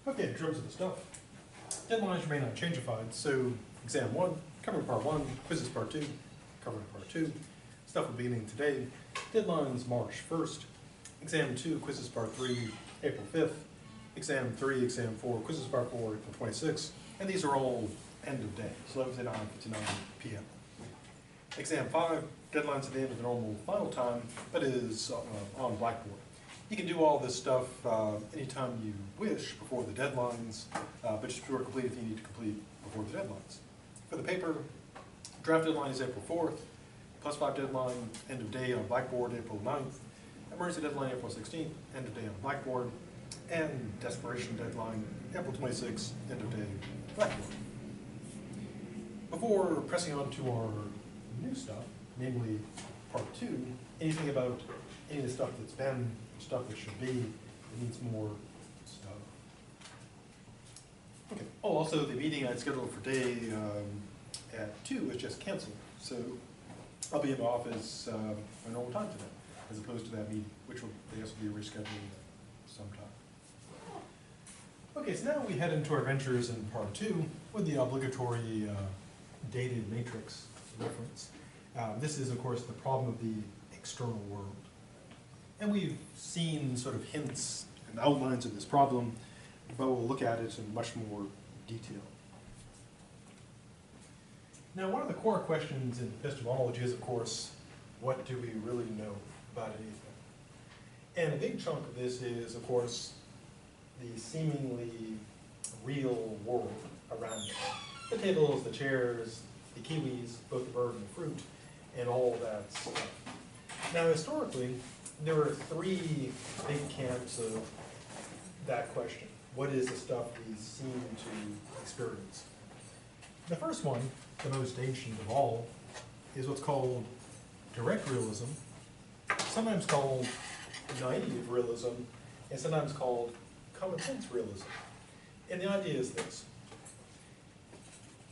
Okay, in terms of the stuff, deadlines remain unchangified, so exam 1, covering part 1, quizzes part 2, covering part 2, stuff will be beginning today, deadlines March 1st, exam 2, quizzes part 3, April 5th, exam 3, exam 4, quizzes part 4, April 26th, and these are all end of day, so 11:59 p.m. Exam 5, deadlines at the end of the normal final time, but is on Blackboard. You can do all this stuff anytime you wish before the deadlines, but just be complete if you need to complete before the deadlines. For the paper, draft deadline is April 4th, +5 deadline, end of day on Blackboard, April 9th, emergency deadline, April 16th, end of day on Blackboard, and desperation deadline, April 26th, end of day, Blackboard. Before pressing on to our new stuff, namely part 2, anything about any of the stuff that's been, stuff that should be, it needs more stuff. Okay. Oh, also the meeting I'd scheduled for day at 2 is just canceled, so I'll be in the office a normal time today, as opposed to that meeting, which will, I guess, will be rescheduled sometime. Okay, so now we head into our adventures in part 2 with the obligatory dated matrix reference. This is, of course, the problem of the external world. And we've seen sort of hints and outlines of this problem, but we'll look at it in much more detail. Now, one of the core questions in epistemology is, of course, what do we really know about anything? And a big chunk of this is, of course, the seemingly real world around us. The tables, the chairs, the kiwis, both the bird and the fruit, and all that stuff. Now, historically, there are 3 big camps of that question. What is the stuff we seem to experience? The first one, the most ancient of all, is what's called direct realism, sometimes called naive realism, and sometimes called common sense realism. And the idea is this.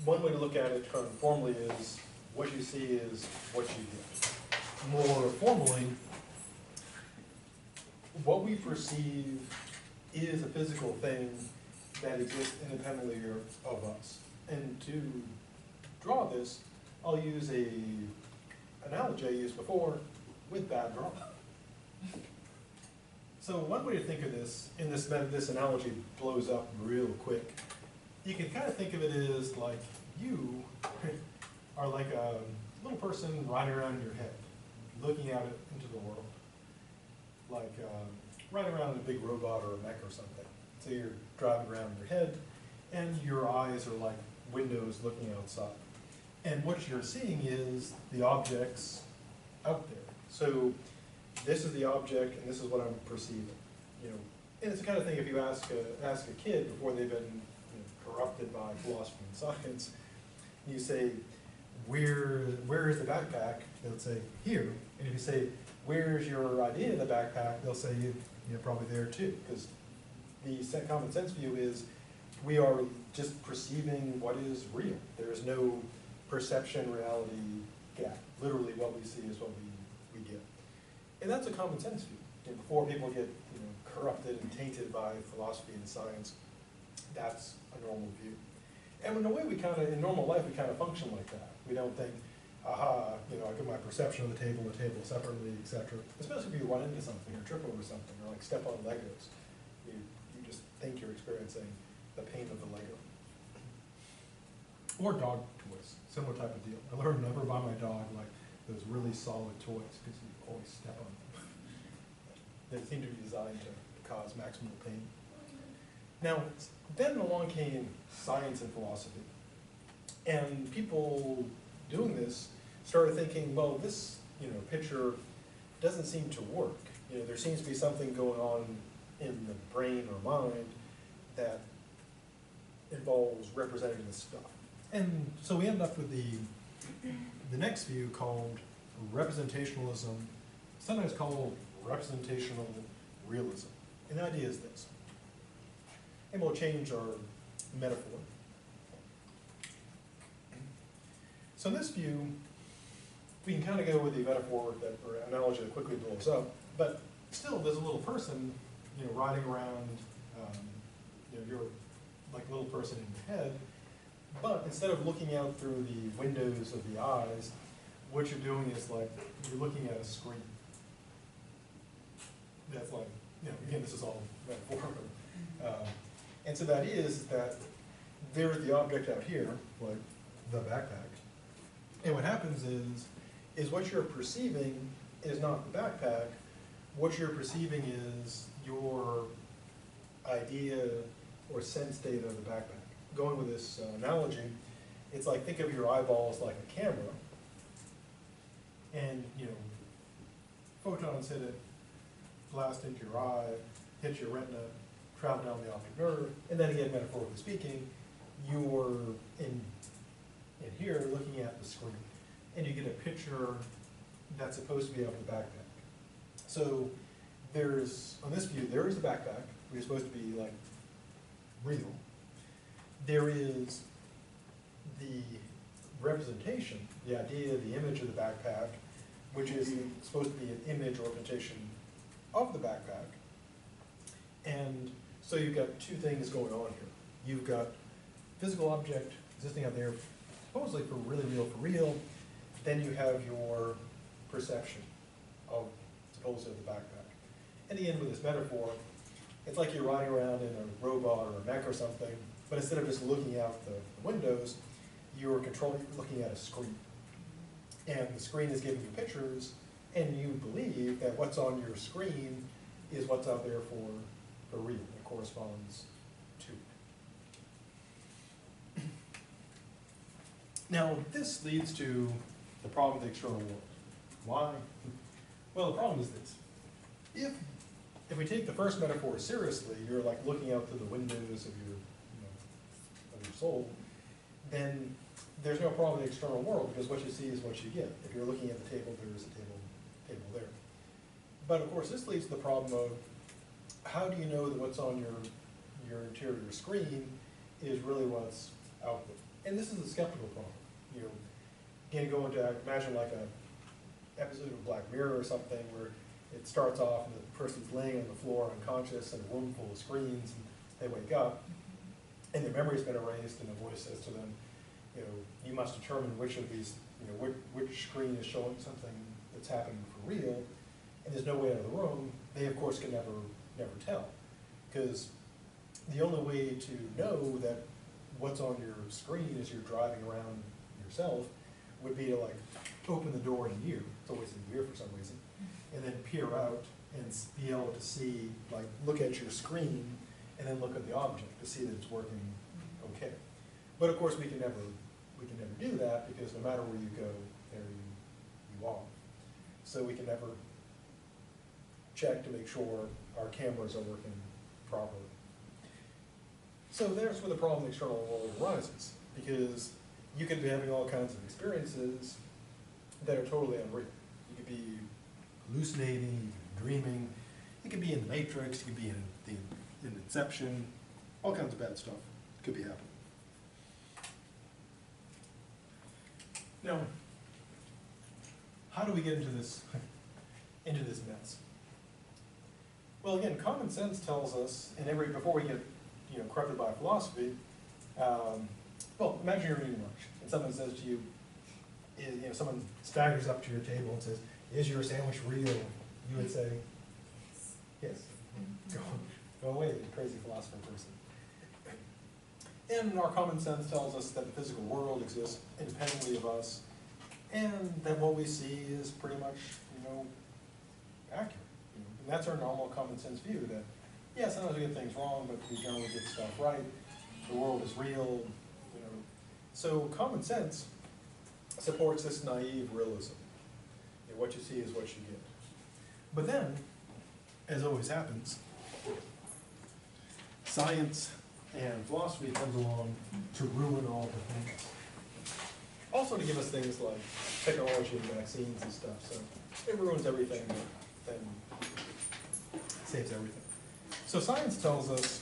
One way to look at it kind of formally is what you see is what you get. More formally, what we perceive is a physical thing that exists independently of us. And to draw this, I'll use an analogy I used before with bad drawing. So one way to think of this, and this analogy blows up real quick, you can kind of think of it as like you are like a little person riding around in your head, looking out into the world. Like riding around in a big robot or a mech or something. So you're driving around in your head, and your eyes are like windows looking outside. And what you're seeing is the objects out there. So this is the object, and this is what I'm perceiving. You know, and it's the kind of thing if you ask a kid before they've been corrupted by philosophy and science, and you say, where is the backpack? They'll say, here. And if you say, where's your idea of the backpack? They'll say, you're probably there too. Because the common sense view is we are just perceiving what is real. There is no perception-reality gap. Literally what we see is what we get. And that's a common sense view. And before people get corrupted and tainted by philosophy and science, that's a normal view. And in a way, in normal life, we kind of function like that. We don't think, aha, I get my perception of the table separately, etc. Especially if you run into something or trip over something or like step on Legos. You just think you're experiencing the pain of the Lego. Or dog toys, similar type of deal. I learned never buy my dog like those really solid toys because you always step on them. They seem to be designed to cause maximal pain. Now, then along came science and philosophy. And people doing this started thinking, well, this picture doesn't seem to work. There seems to be something going on in the brain or mind that involves representing this stuff. And so we end up with the next view called representationalism, sometimes called representational realism. And the idea is this. And we'll change our metaphor. So in this view, we can kind of go with the metaphor or analogy that quickly blows up, but still there's a little person, riding around you're like a little person in your head, but instead of looking out through the windows of the eyes, what you're doing is like, you're looking at a screen. That's like, again, this is all metaphorical. And so that is that there's the object out here, like the backpack. And what happens is what you're perceiving is not the backpack. What you're perceiving is your idea or sense data of the backpack. Going with this analogy, it's like, think of your eyeballs like a camera, and photons hit it, blast into your eye, hit your retina, travel down the optic nerve, and then again, metaphorically speaking, you're in here looking at the screen, and you get a picture that's supposed to be of the backpack. So on this view, there is the backpack, which is supposed to be like real. There is the representation, the idea, the image of the backpack, which is supposed to be an image or representation of the backpack. And so you've got two things going on here. You've got physical object existing out there, supposedly for real. Then you have your perception of supposedly the backpack. And again, with this metaphor, it's like you're riding around in a robot or a mech or something, but instead of just looking out the windows, you're looking at a screen. And the screen is giving you pictures, and you believe that what's on your screen is what's out there for real. It corresponds to it. Now, this leads to the problem of the external world. Why? Well, the problem is this. If we take the first metaphor seriously, you're like looking out through the windows of your soul, then there's no problem with the external world, because what you see is what you get. If you're looking at the table, there's a table there. But of course, this leads to the problem of how do you know that what's on your interior screen is really what's out there? And this is a skeptical problem. Again, go into, imagine like a episode of Black Mirror or something where it starts off and the person's laying on the floor unconscious in a room full of screens, and they wake up, and their memory's been erased, and a voice says to them, you must determine which of these, which screen is showing something that's happening for real, and there's no way out of the room. They, of course, can never tell, because the only way to know that what's on your screen as you're driving around yourself would be to like open the door in a year. It's always in a year for some reason, and then peer out and be able to see, like, look at your screen and then look at the object to see that it's working okay. But of course, we can never do that, because no matter where you go, there you are. So we can never check to make sure our cameras are working properly. So there's where the problem of the external world arises, because you could be having all kinds of experiences that are totally unreal. You could be hallucinating, dreaming. You could be in the Matrix. You could be in Inception. All kinds of bad stuff could be happening. Now, how do we get into this mess? Well, again, common sense tells us, and before we get corrupted by philosophy, well, imagine you're eating lunch, and someone says to you, someone staggers up to your table and says, "Is your sandwich real?" You would say, "Yes." Go away, you crazy philosopher person. And our common sense tells us that the physical world exists independently of us, and that what we see is pretty much, accurate. And that's our normal common sense view, that, yeah, sometimes we get things wrong, but we generally get stuff right. The world is real, So common sense supports this naive realism. What you see is what you get. But then, as always happens, science and philosophy comes along to ruin all the things. Also to give us things like technology and vaccines and stuff, so it ruins everything, then saves everything. So science tells us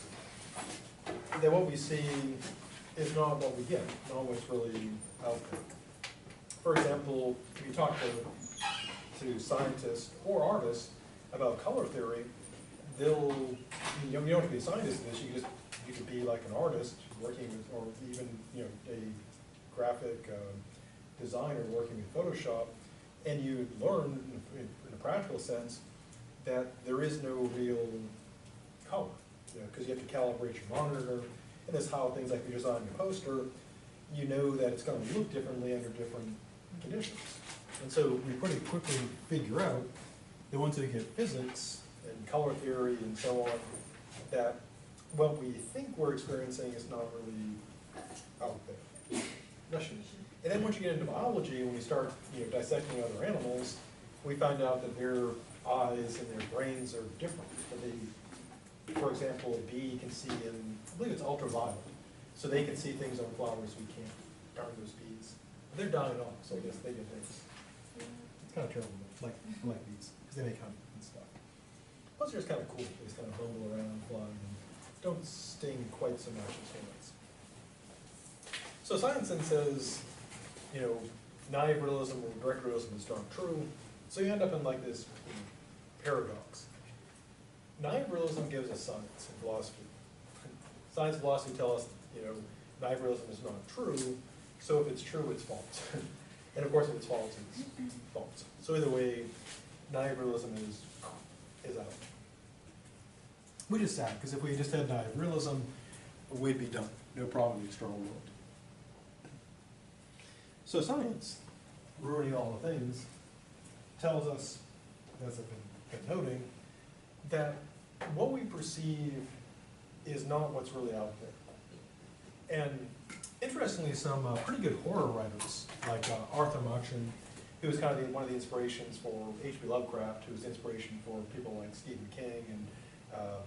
that what we see is not what we get, not what's really out there. For example, if you talk to scientists or artists about color theory, you don't have to be a scientist in this, you can just You could be like an artist working with, or even a graphic designer working with Photoshop, and you learn in a practical sense that there is no real color, because you have to calibrate your monitor, and that's how things like you're designing a poster, you know that it's going to look differently under different conditions. And so we pretty quickly figure out that once we get physics and color theory and so on, that what we think we're experiencing is not really out there. And then once you get into biology, when we start dissecting other animals, we find out that their eyes and their brains are different. For example, a bee can see in, I believe it's ultraviolet, so they can see things on flowers we can't. Darn those bees. They're dying off, so I guess they get things. It's kind of terrible, like bees, because they make honey and stuff. Plus they're just kind of cool. They just kind of bumble around, fly, and don't sting quite so much as hornets. So science then says, naive realism or direct realism is not true. So you end up in like this paradox. Naive realism gives us science and philosophy. Science and philosophy tell us, naive realism is not true, so if it's true, it's false. And of course, if it's false, it's false. So either way, naive realism is out. Which is sad, because if we just had naive realism, we'd be done. No problem in the external world. So science, ruining all the things, tells us, as I've been noting, that what we perceive is not what's really out there. And interestingly, some pretty good horror writers, like Arthur Machen, who was kind of one of the inspirations for H.P. Lovecraft, who was the inspiration for people like Stephen King and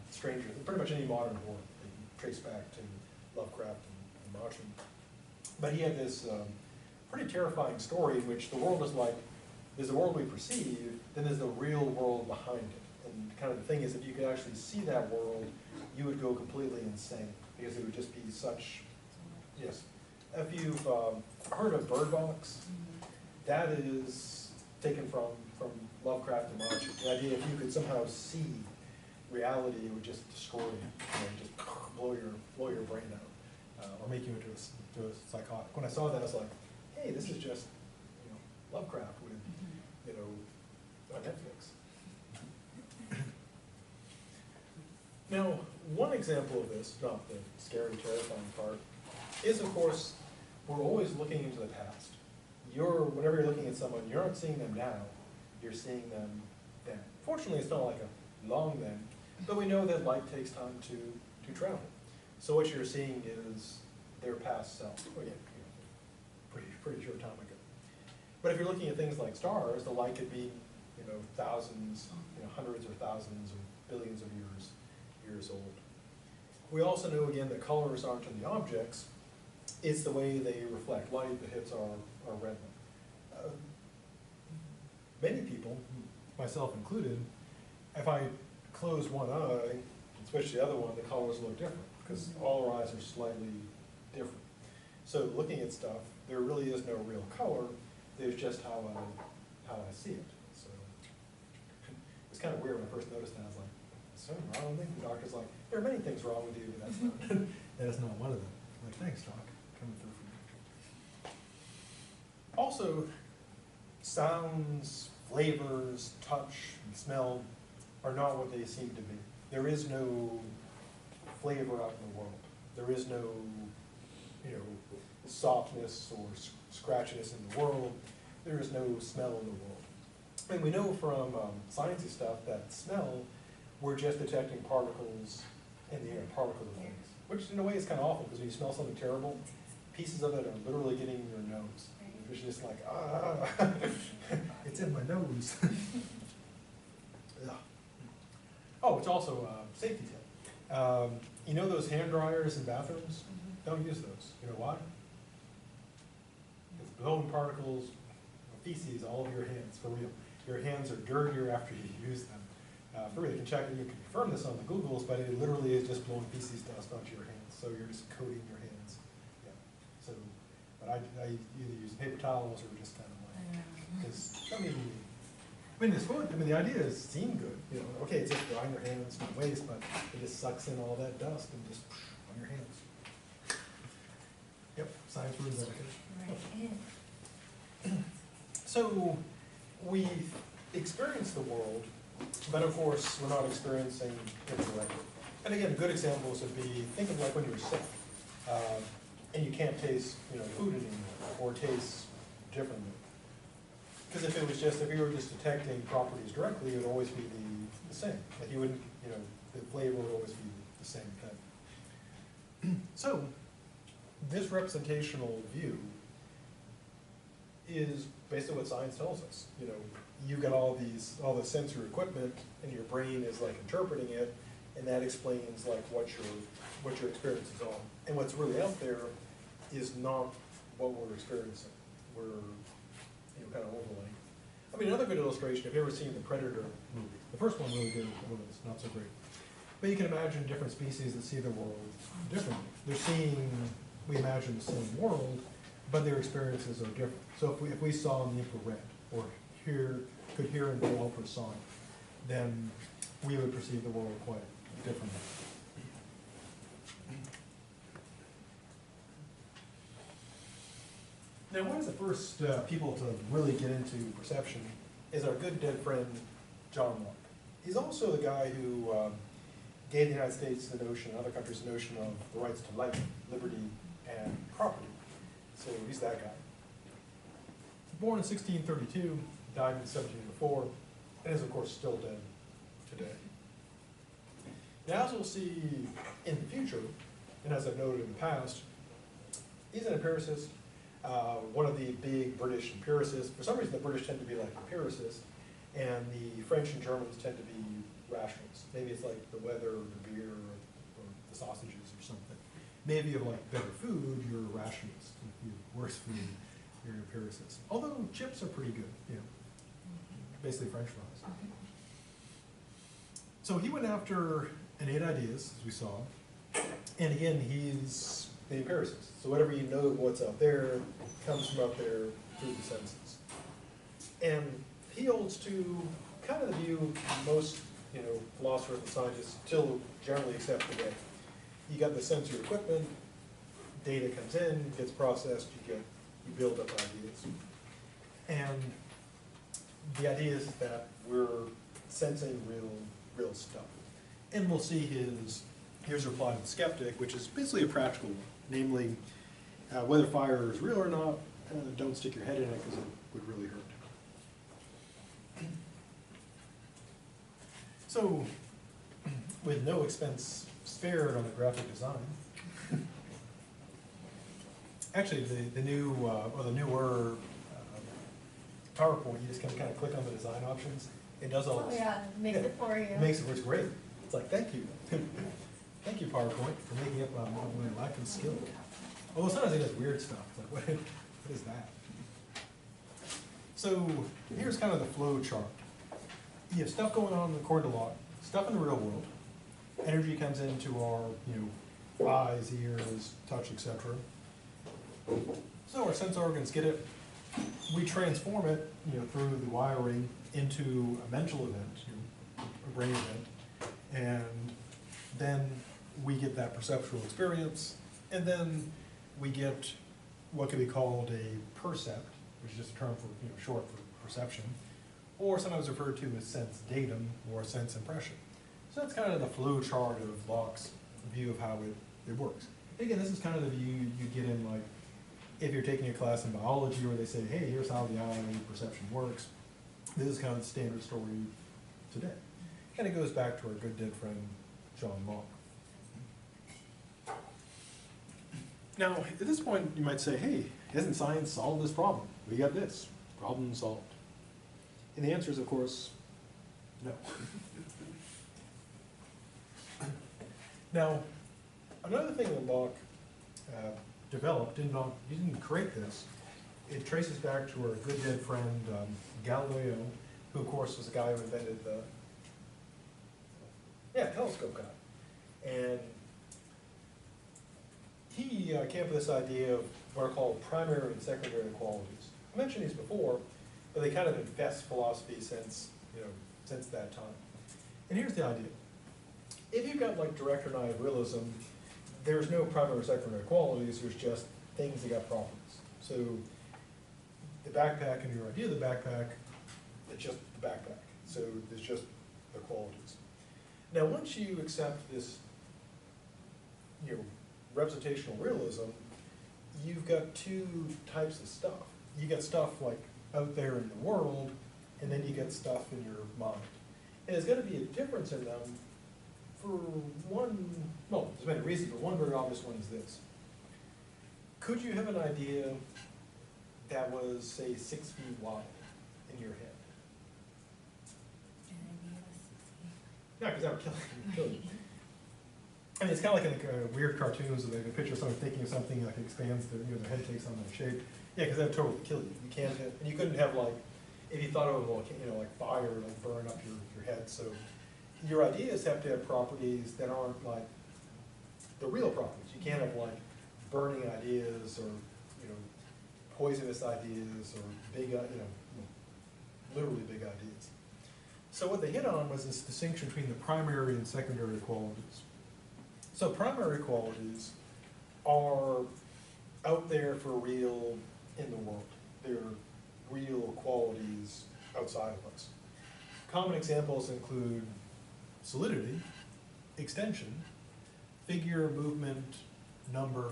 Stranger, pretty much any modern horror that you trace back to Lovecraft and Machen. But he had this pretty terrifying story in which the world is like, there's the world we perceive, then there's the real world behind it. And kind of the thing is, if you could actually see that world, you would go completely insane, because it would just be such, yes. If you've heard of Bird Box, that is taken from Lovecraft and Machen. The idea, if you could somehow see reality, it would just destroy you, just blow your brain out, or make you into a psychotic. When I saw that, I was like, hey, this is just Lovecraft with on Netflix. Now, one example of this, not the scary, terrifying part, is of course we're always looking into the past. Whenever you're looking at someone, you're not seeing them now, you're seeing them then. Fortunately, it's not like a long then, but we know that light takes time to travel. So what you're seeing is their past self. Well, yeah, pretty short time ago. But if you're looking at things like stars, the light could be, thousands, hundreds or thousands or billions of years old. We also know again that colors aren't in the objects; it's the way they reflect light that hits our retina. Many people, myself included, if I close one eye and switch the other one, the colors look different because all our eyes are slightly different. So looking at stuff, there really is no real color. There's just how I see it. So it's kind of weird when I first noticed that. I was like, "Is something wrong with me?" The doctor's like, "There are many things wrong with you, but that's not that's not one of them." I'm like, thanks, doc, coming through for me. Also, sounds, flavors, touch, and smell are not what they seem to be. There is no flavor out in the world. There is no, softness or scratchiness in the world. There is no smell in the world. And we know from sciencey stuff that smell, we're just detecting particles in the air, particles of things. Which in a way is kind of awful, because when you smell something terrible, pieces of it are literally getting in your nose. It's just like, it's in my nose. Oh, it's also a safety tip. You know those hand dryers in bathrooms? Don't use those. You know why? It's blowing particles of feces all over your hands, for real. Your hands are dirtier after you use them. For real, you can check and you can confirm this on the Googles, but it literally is just blowing feces dust onto your hands, so you're just coating your hands. Yeah. So, but I either use paper towels or just kind of like, because the idea is seem good. Okay, it's just drying your hands from waste, but it just sucks in all that dust and just on your hands. Yep, science ruins everything. Right. So we experience the world, but of course we're not experiencing it directly. And again, good examples would be, think of like when you're sick, and you can't taste, food anymore, or taste differently. Because if you were just detecting properties directly, it would always be the same. Like you wouldn't, the flavor would always be the same thing. So this representational view is basically what science tells us. You've got all the sensory equipment, and your brain is like interpreting it, and that explains like what your experience is on. And what's really out there is not what we're experiencing. We're kind of overlaying. I mean, another good illustration, if you've ever seen the Predator movie, the first one really good, the one that's not so great. But you can imagine different species that see the world differently. We imagine the same world, but their experiences are different. So if we saw in the infrared, or could hear in the ultrasonic, then we would perceive the world quite differently. Now, one of the first people to really get into perception is our good dead friend, John Locke. He's also the guy who gave the United States the notion, and other countries the notion of the rights to life, liberty, and property. So he's that guy. Born in 1632, died in 1704, and is of course still dead today. Now, as we'll see in the future, and as I've noted in the past, he's an empiricist. One of the big British empiricists. For some reason, the British tend to be like empiricists, and the French and Germans tend to be rationalists. Maybe it's like the weather, or the beer, or the sausages, or something. Maybe if you like better food, you're a rationalist. If you have worse food, you're an empiricist. Although chips are pretty good, basically French fries. So he went after innate ideas, as we saw, and again, he's the empiricist. So whatever you know what's out there comes from out there through the senses. And he holds to kind of the view most, philosophers and scientists still generally accept today. You got the sensory equipment, data comes in, gets processed, you build up ideas. And the idea is that we're sensing real stuff. And we'll see his reply to the skeptic, which is basically a practical one. Namely, whether fire is real or not, don't stick your head in it because it would really hurt. So, with no expense spared on the graphic design, actually the newer PowerPoint, you just kind of click on the design options. It does all this. Oh yeah, makes it for you. It makes it work great. It's like, thank you. Thank you, PowerPoint, for making up my lack of skill. Although sometimes it does weird stuff. It's like, what is that? So here's kind of the flow chart. You have stuff going on according to Locke, stuff in the real world. Energy comes into our, eyes, ears, touch, etc. So our sense organs get it. We transform it, through the wiring into a mental event, a brain event, and then we get that perceptual experience, and then we get what could be called a percept, which is just a term for, short for perception, or sometimes referred to as sense datum or sense impression. So that's kind of the flow chart of Locke's view of how it works. Again, this is kind of the view you get in, like, if you're taking a class in biology where they say, hey, here's how the eye perception works. This is kind of the standard story today. And it goes back to our good dead friend, John Locke. Now, at this point, you might say, hey, hasn't science solved this problem? We got this, problem solved. And the answer is, of course, no. Now, another thing that Locke developed, he didn't create this, it traces back to our good dead friend, Galileo, who of course was the guy who invented the telescope guy. And he came up with this idea of what are called primary and secondary qualities. I mentioned these before, but they kind of infest philosophy since that time. And here's the idea. If you've got like direct or unedited realism, there's no primary or secondary qualities, there's just things that got properties. So the backpack and your idea of the backpack, it's just the backpack. So there's just the qualities. Now once you accept this, you know, representational realism, you've got two types of stuff. You get stuff like out there in the world, and then you get stuff in your mind. And there's got to be a difference in them for one, well, there's many reasons, but one very obvious one is this. Could you have an idea that was, say, 6 feet wide in your head? Yeah, because that would kill you. I mean, it's kind of like in weird cartoons where they can picture someone thinking of something like expands, their, you know, their head takes on that shape. Yeah, because that would totally kill you. You can't have, and you couldn't have like, if you thought of it, you know, like fire, like burn up your head. So your ideas have to have properties that aren't like the real properties. You can't have like burning ideas or, you know, poisonous ideas or big, you know, literally big ideas. So what they hit on was this distinction between the primary and secondary qualities. So primary qualities are out there for real in the world. They're real qualities outside of us. Common examples include solidity, extension, figure, movement, number,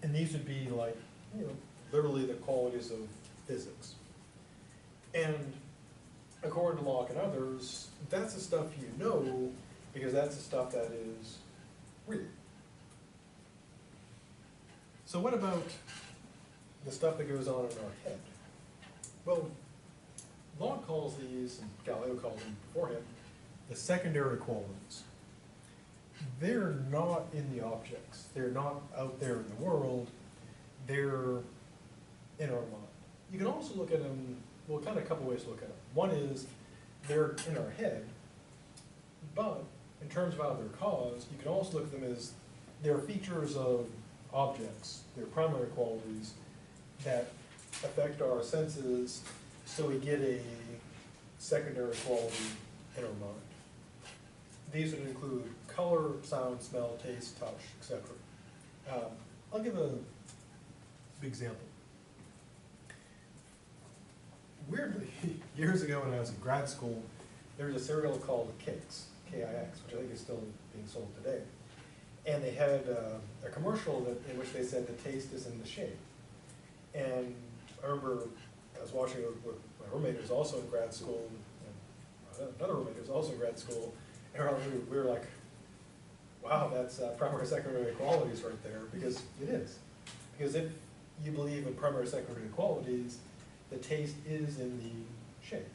and these would be like, you know, literally the qualities of physics. And according to Locke and others, that's the stuff you know, because that's the stuff that is real. So what about the stuff that goes on in our head? Well, Locke calls these, and Galileo calls them before him, the secondary qualities. They're not in the objects. They're not out there in the world. They're in our mind. You can also look at them, well, kind of a couple ways to look at them. One is they're in our head, but in terms of how they're caused, you can also look at them as they're features of objects, they're primary qualities that affect our senses, so we get a secondary quality in our mind. These would include color, sound, smell, taste, touch, etc. I'll give a big example. Weirdly, years ago when I was in grad school, there was a cereal called Kix, K-I-X, which I think is still being sold today. And they had a commercial in which they said the taste is in the shape. And I remember I was watching it with my roommate who was also in grad school, and another roommate who was also in grad school, and we were like, wow, that's primary secondary qualities right there, because it is. Because if you believe in primary secondary qualities, the taste is in the shape.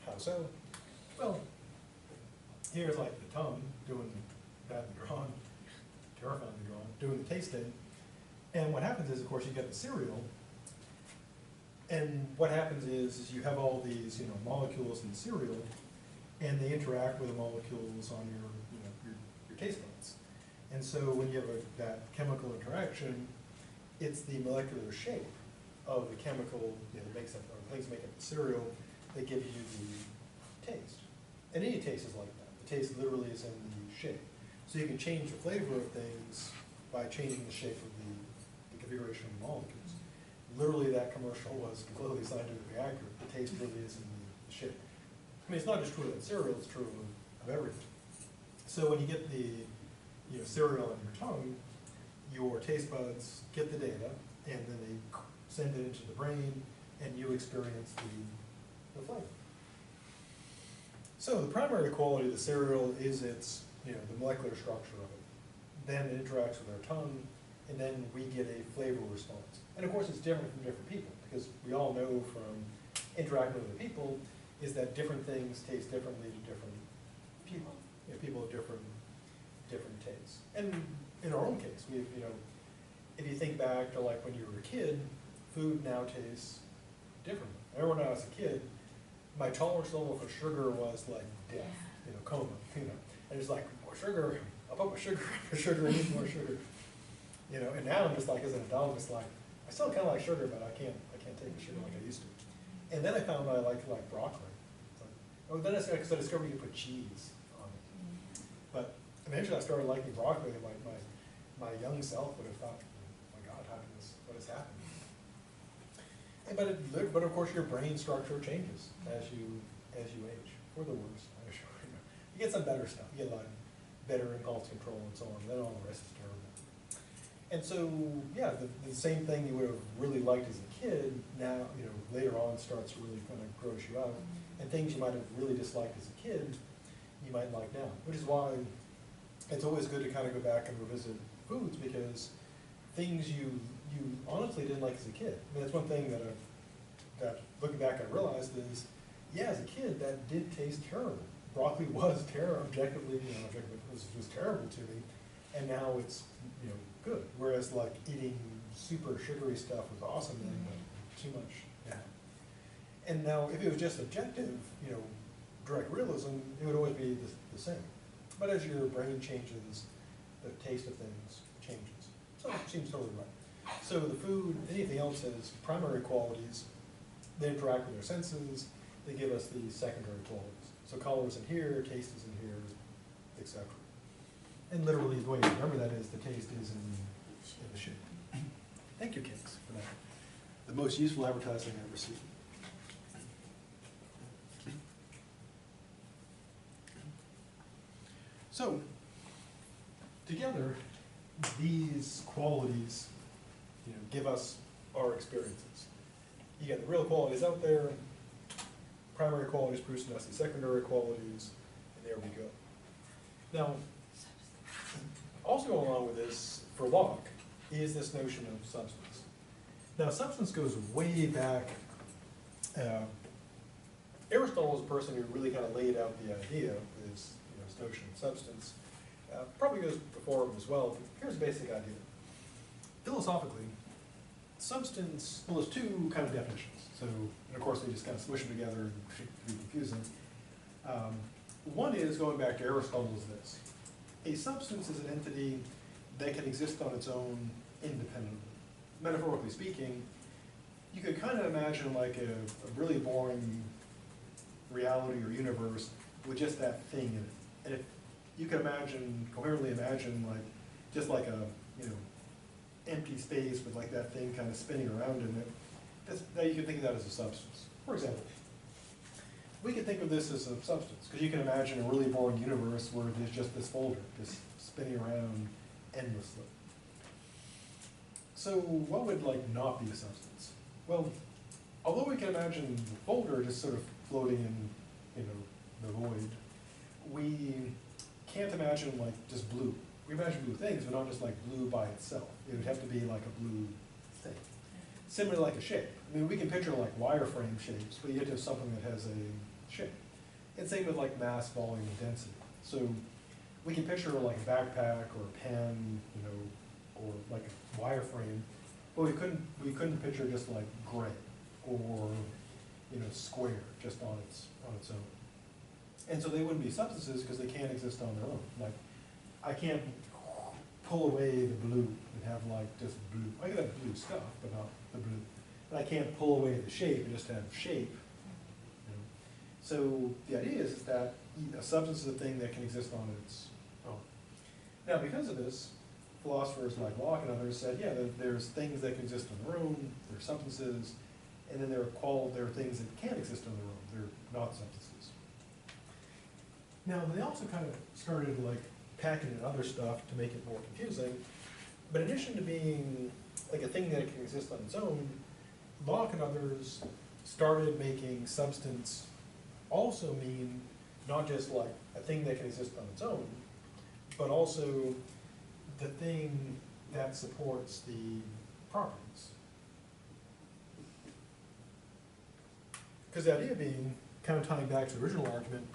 How so? Well, here's like the tongue doing badly drawn, terrifyingly drawn, doing the tasting. And what happens is, of course, you get the cereal, and what happens is you have all these, you know, molecules in the cereal, and they interact with the molecules on your, you know, your taste buds. And so when you have that chemical interaction, it's the molecular shape of the chemical, you know, that makes up, or things make up the cereal that give you the taste. And any taste is like that. The taste literally is in the shape. So you can change the flavor of things by changing the shape of the configuration of the molecules. Literally, that commercial was completely scientifically accurate. The taste really is in the shape. I mean, it's not just true of that cereal, it's true of everything. So when you get the, you know, cereal on your tongue, your taste buds get the data, and then they send it into the brain, and you experience the flavor. So the primary quality of the cereal is its, you know, the molecular structure of it. Then it interacts with our tongue, and then we get a flavor response. And of course, it's different from different people, because we all know from interacting with other people is that different things taste differently to different people. You know, people have different tastes. And in our own case, we, you know, if you think back to like when you were a kid, food now tastes differently. I remember when I was a kid, my tolerance level for sugar was like death, you know, coma, you know. And it's like, more sugar, I'll put my sugar, I need more sugar. You know, and now I'm just like, as an adult, it's like, I still kind of like sugar, but I can't take the sugar like I used to. And then I found I like broccoli. Like, oh, then I discovered you can put cheese on it. But eventually I started liking broccoli, and my my young self would have thought, oh my God, what has happened? But of course your brain structure changes as you age, for the worse, I assure you. You get some better stuff, you get a lot better impulse control and so on, then all the rest is terrible. And so, yeah, the same thing you would have really liked as a kid, now, later on starts to really kind of gross you out. And things you might have really disliked as a kid, you might like now. Which is why it's always good to kind of go back and revisit foods, because things you honestly didn't like as a kid. I mean, that's one thing that looking back I realized is, yeah, as a kid, that did taste terrible. Broccoli was objectively, was terrible to me, and now it's, good. Whereas like eating super sugary stuff was awesome then, but too much now. And now if it was just objective, direct realism, it would always be the same. But as your brain changes, the taste of things changes. So it seems totally right. So the food, anything else has primary qualities. They interact with our senses. They give us the secondary qualities. So color is in here, taste is in here, etc. And literally the way you remember that is the taste is in the shape. Thank you, Cakes, for that. The most useful advertising I've ever seen. So, together, these qualities, give us our experiences. You get the real qualities out there, primary qualities produced in us, the secondary qualities, and there we go. Now, also going along with this, for Locke, is this notion of substance. Now, substance goes way back. Aristotle is a person who really kind of laid out the idea of this notion of substance. Probably goes before him as well, but here's a basic idea. Philosophically, substance, well, there's two kind of definitions. So, and of course, they just kind of smush them together and it can be confusing. One is, going back to Aristotle, is this. A substance is an entity that can exist on its own independently. Metaphorically speaking, you could kind of imagine like a really boring reality or universe with just that thing in it. And if you could coherently imagine like, just like a, empty space with like that thing kind of spinning around in it, now you can think of that as a substance. For example, we could think of this as a substance, because you can imagine a really boring universe where there's just this folder, just spinning around endlessly. So what would not be a substance? Well, although we can imagine the folder just sort of floating in, the void, we can't imagine just blue. We imagine blue things, but not just blue by itself. It would have to be like a blue thing. Similar like a shape. I mean, we can picture wireframe shapes, but you have to have something that has a shape. And same with mass, volume, and density. So we can picture a backpack or a pen, or a wireframe, but we couldn't picture just gray or square just on its own. And so they wouldn't be substances because they can't exist on their own. I can't pull away the blue and have just blue. I could have blue stuff, but not the blue. And I can't pull away the shape and just have shape. So the idea is that a substance is a thing that can exist on its own. Now, because of this, philosophers like Locke and others said, yeah, there's things that can exist on their own, they're substances, and then there are things that can't exist on their own, they're not substances. Now, they also kind of started packing in other stuff to make it more confusing, but in addition to being a thing that can exist on its own, Locke and others started making substance also mean not just a thing that can exist on its own, but also the thing that supports the properties. Because the idea being, kind of tying back to the original argument,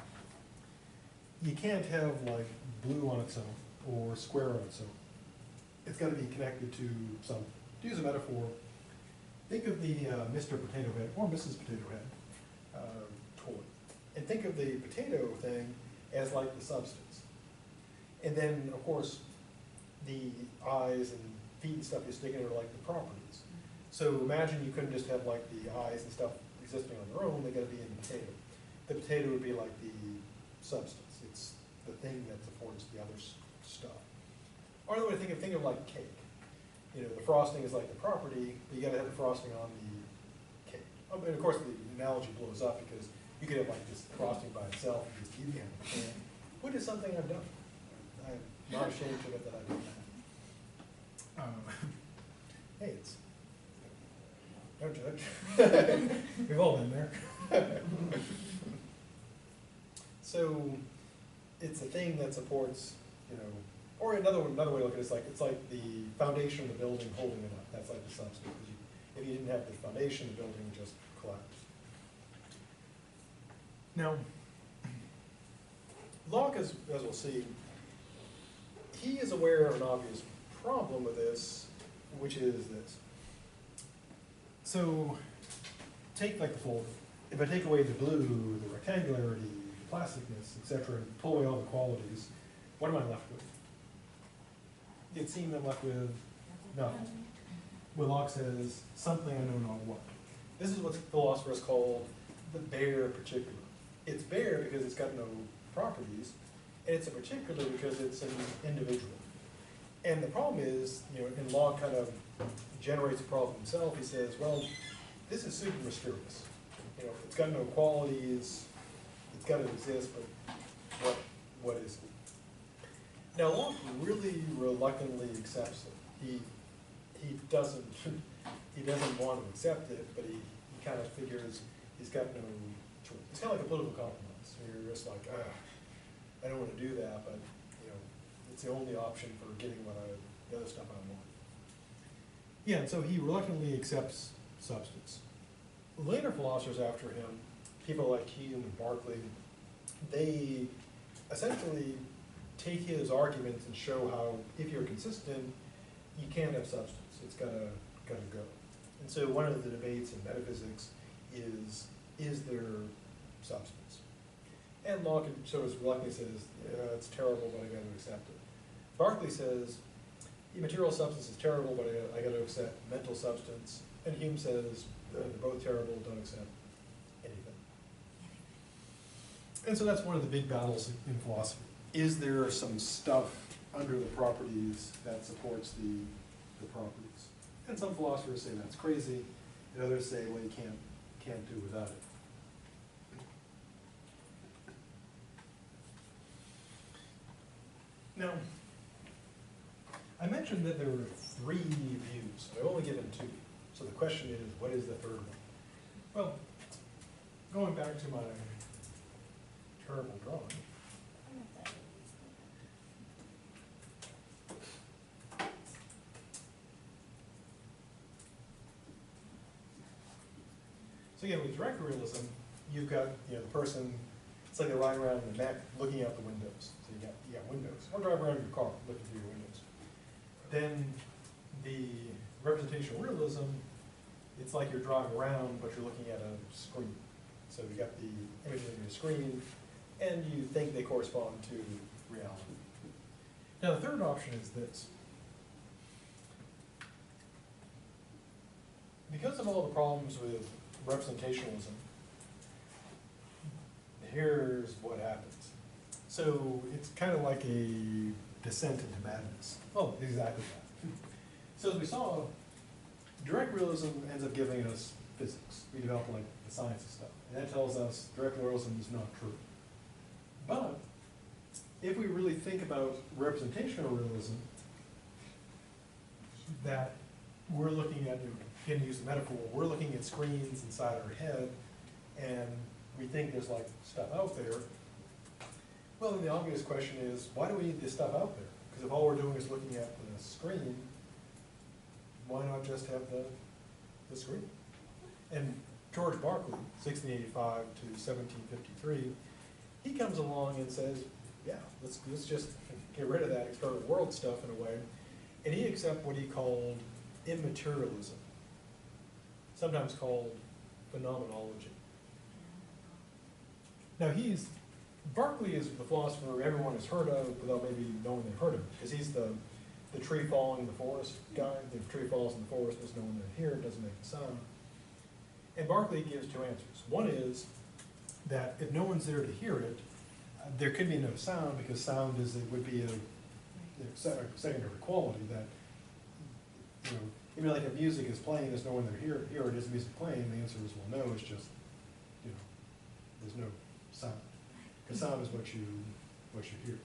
you can't have blue on its own or square on its own. It's got to be connected to something. To use a metaphor, think of the Mr. Potato Head or Mrs. Potato Head toy, and think of the potato thing as the substance. And then, of course, the eyes and feet and stuff you stick in are the properties. So imagine you couldn't just have the eyes and stuff existing on their own, they got to be in the potato. The potato would be the substance. It's the thing that supports the other stuff. Or another way to think of like cake. You know, the frosting is like the property, but you gotta have the frosting on the cake. Oh, and of course the analogy blows up because you could have like this frosting by itself and just eat it. Which is something I've done. I'm not ashamed to admit that I've done that. Hey, it's, don't judge. We've all been there. So it's a thing that supports, you know, or another way to look at it is like, it's like the foundation of the building holding it up. That's like the substance. If you didn't have the foundation, the building would just collapse. Now, Locke, as we'll see, he is aware of an obvious problem with this, which is this. So, take like the fold. If I take away the blue, the rectangularity, the plasticness, etc., and pull away all the qualities, what am I left with? It seems I'm left with nothing. Well, Locke says, something I know not what. This is what philosophers call the bare particular. It's bare because it's got no properties, and it's a particular because it's an individual. And the problem is, you know, and Locke kind of generates a problem himself. He says, well, this is super mysterious. You know, it's got no qualities, it's got to exist, but what is it? Now, Locke really reluctantly accepts it. He doesn't want to accept it, but he kind of figures he's got no choice. It's kind of like a political compromise. You're just like, I don't want to do that, but you know, it's the only option for getting the other stuff I want. Yeah, and so he reluctantly accepts substance. Later philosophers after him, people like Hume and Berkeley, they essentially take his arguments and show how, if you're consistent, you can't have substance. It's gotta go. And so one of the debates in metaphysics is there substance? And Locke sort of reluctantly says, yeah, it's terrible, but I gotta accept it. Berkeley says, material substance is terrible, but I gotta accept mental substance. And Hume says, they're both terrible, don't accept anything. And so that's one of the big battles in philosophy. Is there some stuff under the properties that supports the properties? And some philosophers say that's crazy, and others say, well, you can't do without it. Now, I mentioned that there were 3 views. I've only given 2. So the question is, what is the third one? Well, going back to my terrible drawing. So again, with direct realism, you've got the person, it's like they're riding around in the neck looking out the windows. So you got windows. Or drive around in your car looking through your windows. Then the representational realism, it's like you're driving around, but you're looking at a screen. So you got the images on your screen, and you think they correspond to reality. Now the third option is this. Because of all the problems with representationalism, here's what happens. So it's kind of like a descent into madness. Oh, exactly that. So as we saw, direct realism ends up giving us physics. We develop like the science of stuff. And that tells us direct realism is not true. But if we really think about representational realism, that we're looking at, again, to use the metaphor, we're looking at screens inside our head, and we think there's like stuff out there. Well, then the obvious question is, why do we need this stuff out there? Because if all we're doing is looking at the screen, why not just have the screen? And George Berkeley, 1685 to 1753, he comes along and says, yeah, let's just get rid of that external world stuff in a way. And he accepts what he called immaterialism, sometimes called phenomenology. Now Berkeley is the philosopher everyone has heard of without maybe knowing they've heard of him, because he's the tree falling in the forest guy. The tree falls in the forest, there's no one there to hear it, doesn't make a sound. And Berkeley gives 2 answers. One is that if no one's there to hear it, there could be no sound, because sound would be secondary quality that, like if music is playing, there's no one there here it is music playing, the answer is, well, no, it's just, there's no sound. Because sound is what you hear.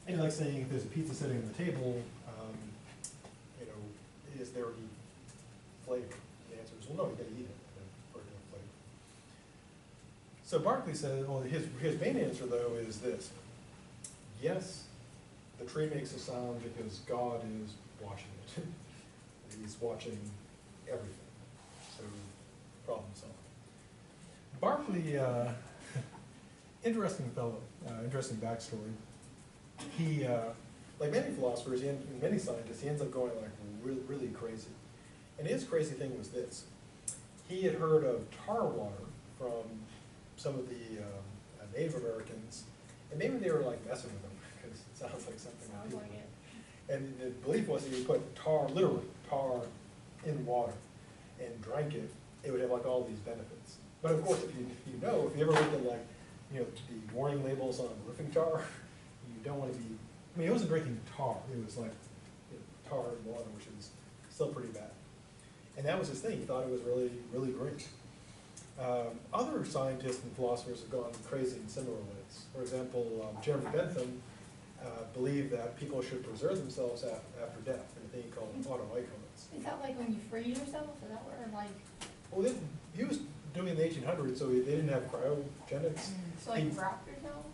And like saying if there's a pizza sitting on the table, is there any flavor? The answer is, well, no, you gotta eat it for it to have flavor. So Berkeley said, well, his main answer though is this. Yes, the tree makes a sound because God is watching it. He's watching everything. So, problem solved. Berkeley, interesting fellow, interesting backstory. He, like many philosophers and many scientists, he ends up going like really crazy. And his crazy thing was this. He had heard of tar water from some of the Native Americans, and maybe they were like messing with him, because it sounds like something Sounds like it. And the belief was that you put tar, literally tar, in water and drank it, it would have like all these benefits. But of course, if you ever looked at like, the warning labels on roofing tar, you don't want to be, he wasn't drinking tar, it was like tar and water, which is still pretty bad. And that was his thing, he thought it was really great. Other scientists and philosophers have gone crazy in similar ways. For example, Jeremy Bentham believed that people should preserve themselves after death in a thing called autoicones. Is that like when you freeze yourself? Is that what, or like? Well, he was doing it in the 1800s, so they didn't have cryogenics. So like wrap yourself?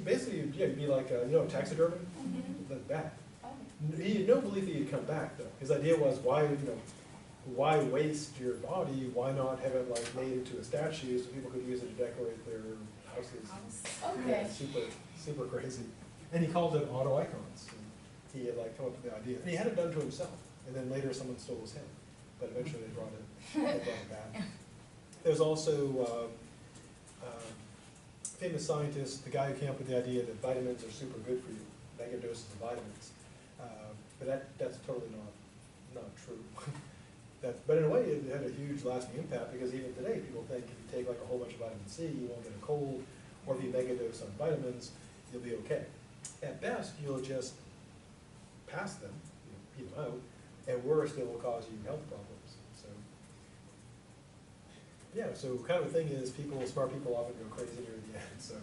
Basically, you'd be like, taxidermy, like that. Oh. He had no belief that he'd come back, though. His idea was, why waste your body? Why not have it like made into a statue so people could use it to decorate their houses? Okay. Yeah, super crazy. And he called it autoicons. He had like come up with the idea, and he had it done to himself. And then later, someone stole his head, but eventually they brought it back. There's also famous scientist, the guy who came up with the idea that vitamins are super good for you, mega doses of vitamins. But that's totally not true. But in a way, it had a huge lasting impact, because even today, people think if you take like a whole bunch of vitamin C, you won't get a cold, or if you mega dose on vitamins, you'll be okay. At best, you'll just pass them, pee them out, and worse, they will cause you health problems. So, yeah, so kind of the thing is, smart people often go crazy near the end, so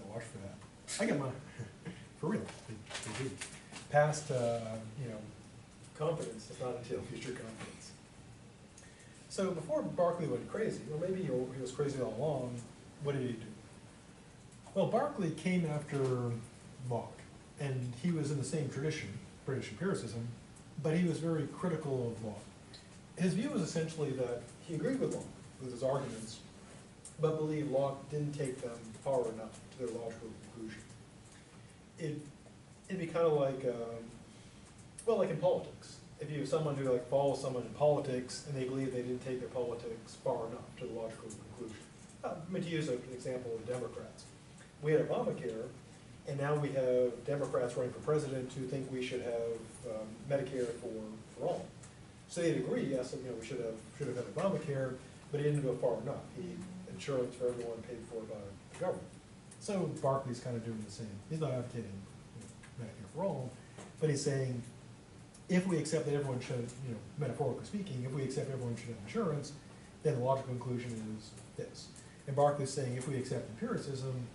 watch for that. I get mine, for real, they do. Past, confidence is not until future confidence. So before Berkeley went crazy, or maybe he was crazy all along, what did he do? Well, Berkeley came after Locke, and he was in the same tradition, British empiricism, but he was very critical of Locke. His view was essentially that he agreed with Locke, with his arguments, but believed Locke didn't take them far enough to their logical conclusion. It'd be kind of like, like in politics. If you have someone who follows someone in politics and they believe they didn't take their politics far enough to the logical conclusion. To use an example of the Democrats. We had Obamacare, and now we have Democrats running for president who think we should have Medicare for all. So they'd agree, yes, we should have had Obamacare, but he didn't go far enough. He had insurance for everyone paid for by the government. So Berkeley's kind of doing the same. He's not advocating Medicare for all, but he's saying, if we accept that everyone should, metaphorically speaking, if we accept everyone should have insurance, then the logical conclusion is this. And Berkeley's saying, if we accept empiricism,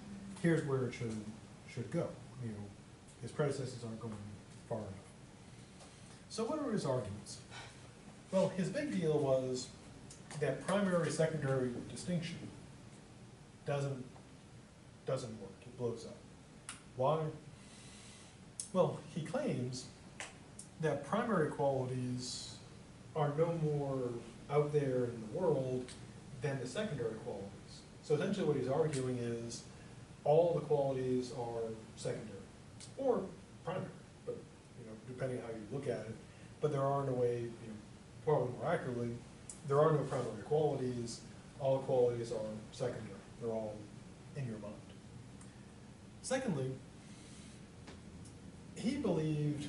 here's where it should go. His predecessors aren't going far enough. So what are his arguments? Well, his big deal was that primary-secondary distinction doesn't work. It blows up. Why? Well, he claims that primary qualities are no more out there in the world than the secondary qualities. So essentially what he's arguing is all the qualities are secondary, or primary, but depending how you look at it. But there are, in a way, probably more accurately, there are no primary qualities. All qualities are secondary. They're all in your mind. Secondly, he believed,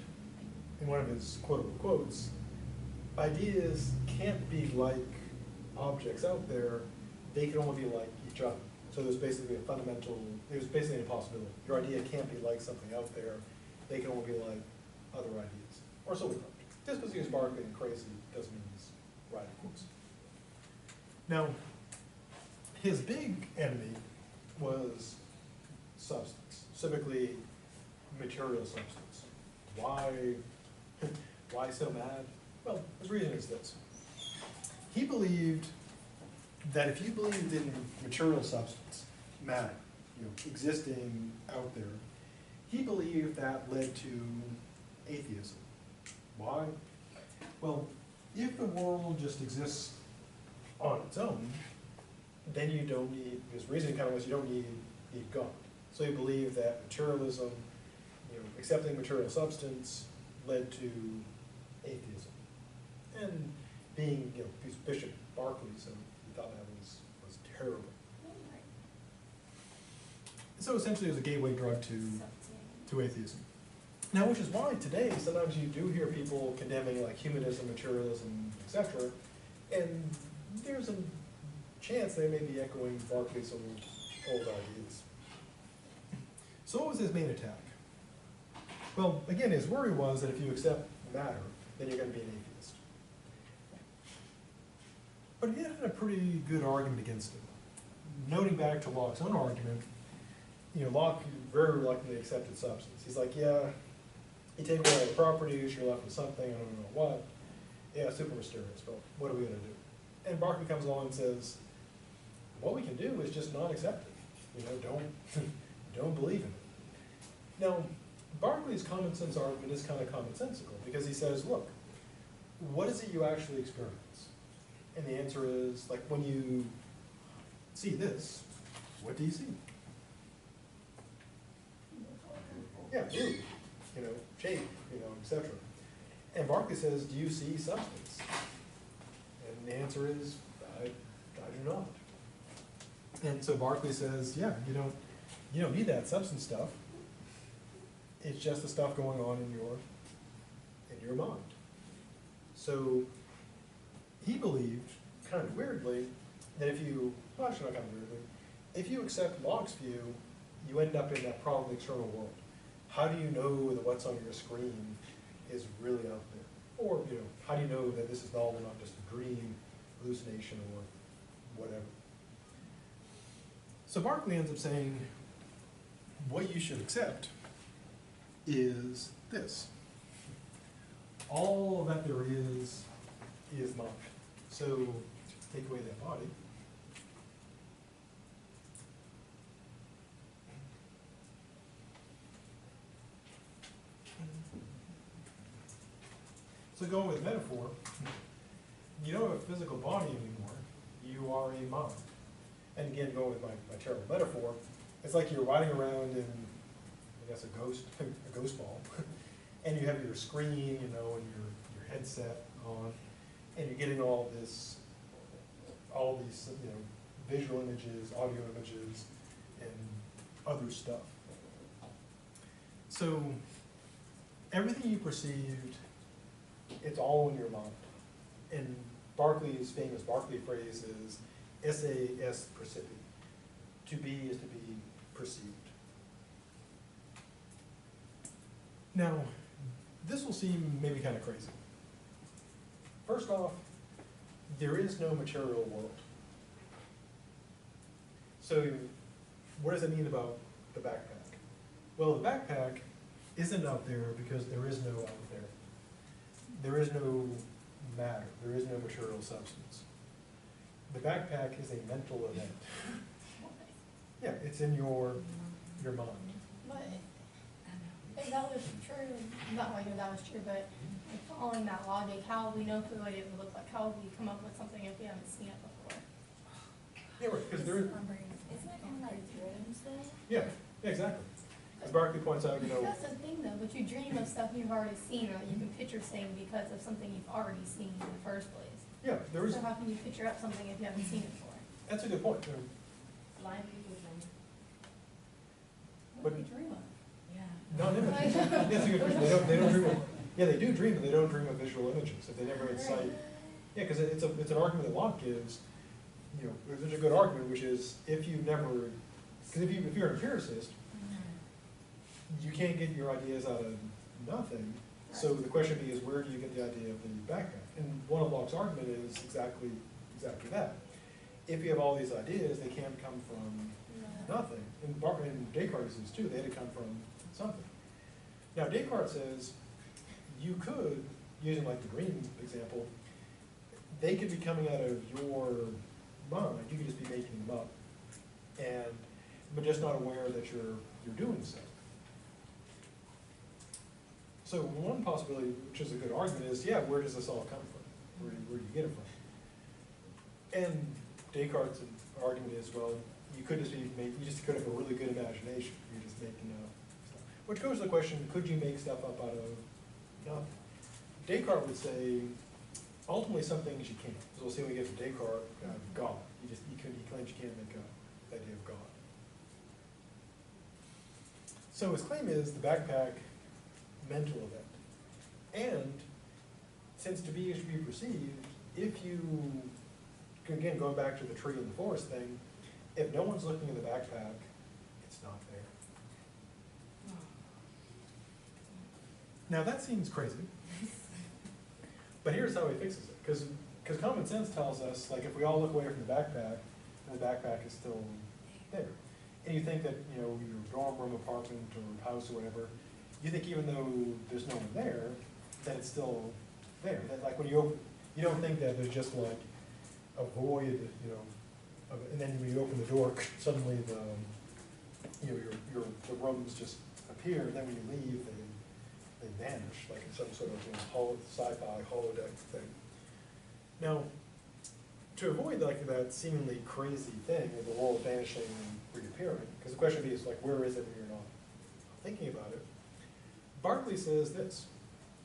in one of his quotable quotes, ideas can't be like objects out there, they can only be like each other. So there's basically an impossibility. Your idea can't be like something out there, they can all be like other ideas. Or so we thought. Just because he was Berkeley and crazy doesn't mean he's right, of course. Now, his big enemy was substance, specifically material substance. Why so mad? Well, his reason is this. He believed that if you believed in material substance, matter, existing out there, he believed that led to atheism. Why? Well, if the world just exists on its own, then you don't need, his reasoning kind of was you don't need God. So he believed that materialism, accepting material substance led to atheism. And being, he's Bishop Berkeley, so he thought that was terrible. So essentially it was a gateway drug to atheism. Now, which is why today sometimes you do hear people condemning like humanism, materialism, etc. And there's a chance they may be echoing Berkeley's old ideas. So what was his main attack? Well, again, his worry was that if you accept matter, then you're going to be an atheist. But he had a pretty good argument against it. Noting back to Locke's own argument, Locke very reluctantly accepted substance. He's like, yeah, you take away all the properties, you're left with something, I don't know what. Yeah, super mysterious, but what are we going to do? And Berkeley comes along and says, what we can do is just not accept it. Don't believe in it. Now, Berkeley's common sense argument is kind of commonsensical because he says, look, what is it you actually experience? And the answer is, like, when you see this, what do you see? Yeah, blue, shape, etc. And Berkeley says, do you see substance? And the answer is, I do not. And so Berkeley says, yeah, you don't need that substance stuff. It's just the stuff going on in your mind. So he believed, kind of weirdly, that if you, well, actually not kind of weirdly, if you accept Locke's view, you end up in that probably external world. How do you know that what's on your screen is really out there? Or, how do you know that this is all not just a dream, hallucination, or whatever? So Berkeley ends up saying, what you should accept is this. All that there is mind. So take away that body. So going with metaphor, you don't have a physical body anymore, you are a mind. And again, going with my terrible metaphor, it's like you're riding around in, I guess, a ghost ball, and you have your screen, and your headset on, and you're getting all these, visual images, audio images, and other stuff. So everything you perceived, it's all in your mind. And Berkeley's famous Berkeley phrase is esse est percipi. To be is to be perceived. Now, this will seem maybe kind of crazy. First off, there is no material world. So what does it mean about the backpack? Well, the backpack isn't out there because there is no out there. There is no matter. There is no material substance. The backpack is a mental event. Yeah, it's in your mind. But if that was true, not like if that was true, but following that logic, how would we know what it would look like? How would we come up with something if we haven't seen it before? Yeah, right, because there is. Isn't it kind of like dreams though? Yeah, exactly. As Berkeley points out, That's the thing though, but you dream of stuff you've already seen or that you can picture saying because of something you've already seen in the first place. Yeah, there is. So how can you picture up something if you haven't seen it before? That's a good point. Blind people dream. But What do you dream of? No, that's a good question. They don't dream of. Yeah, they do dream, but they don't dream of visual images. If they never had sight. Yeah, because it's an argument that Locke gives. There's a good argument, which is if you never, because if you're an empiricist, you can't get your ideas out of nothing. So the question is, where do you get the idea of the backpack? And one of Locke's argument is exactly that. If you have all these ideas, they can't come from nothing. And Descartes says too, they had to come from something. Now Descartes says, you could, using like the green example, they could be coming out of your mind, you could just be making them up, but just not aware that you're doing so. So one possibility, which is a good argument, is, yeah, where does this all come from? Where do you get it from? And Descartes' argument is, well, you could just could have a really good imagination. You're just making up stuff. Which goes to the question, could you make stuff up out of nothing? Descartes would say, ultimately some things you can't. So we'll see when we get to Descartes, God. He claims you can't make up the idea of God. So his claim is the backpack mental event. And since to be is to be perceived, if you, again, going back to the tree and the forest thing, if no one's looking in the backpack, it's not there. Now that seems crazy, but here's how he fixes it. Because common sense tells us, like, if we all look away from the backpack, and the backpack is still there. And you think that, you know, your dorm room, apartment, or house, or whatever, you think even though there's no one there, that it's still there. That, like, when you open, you don't think that there's just like a void, you know, and then when you open the door, suddenly the rooms just appear, and then when you leave, they vanish, like in some sort of sci-fi holodeck thing. Now, to avoid like that seemingly crazy thing of the world vanishing and reappearing, because the question is like, where is it when you're not thinking about it? Berkeley says this: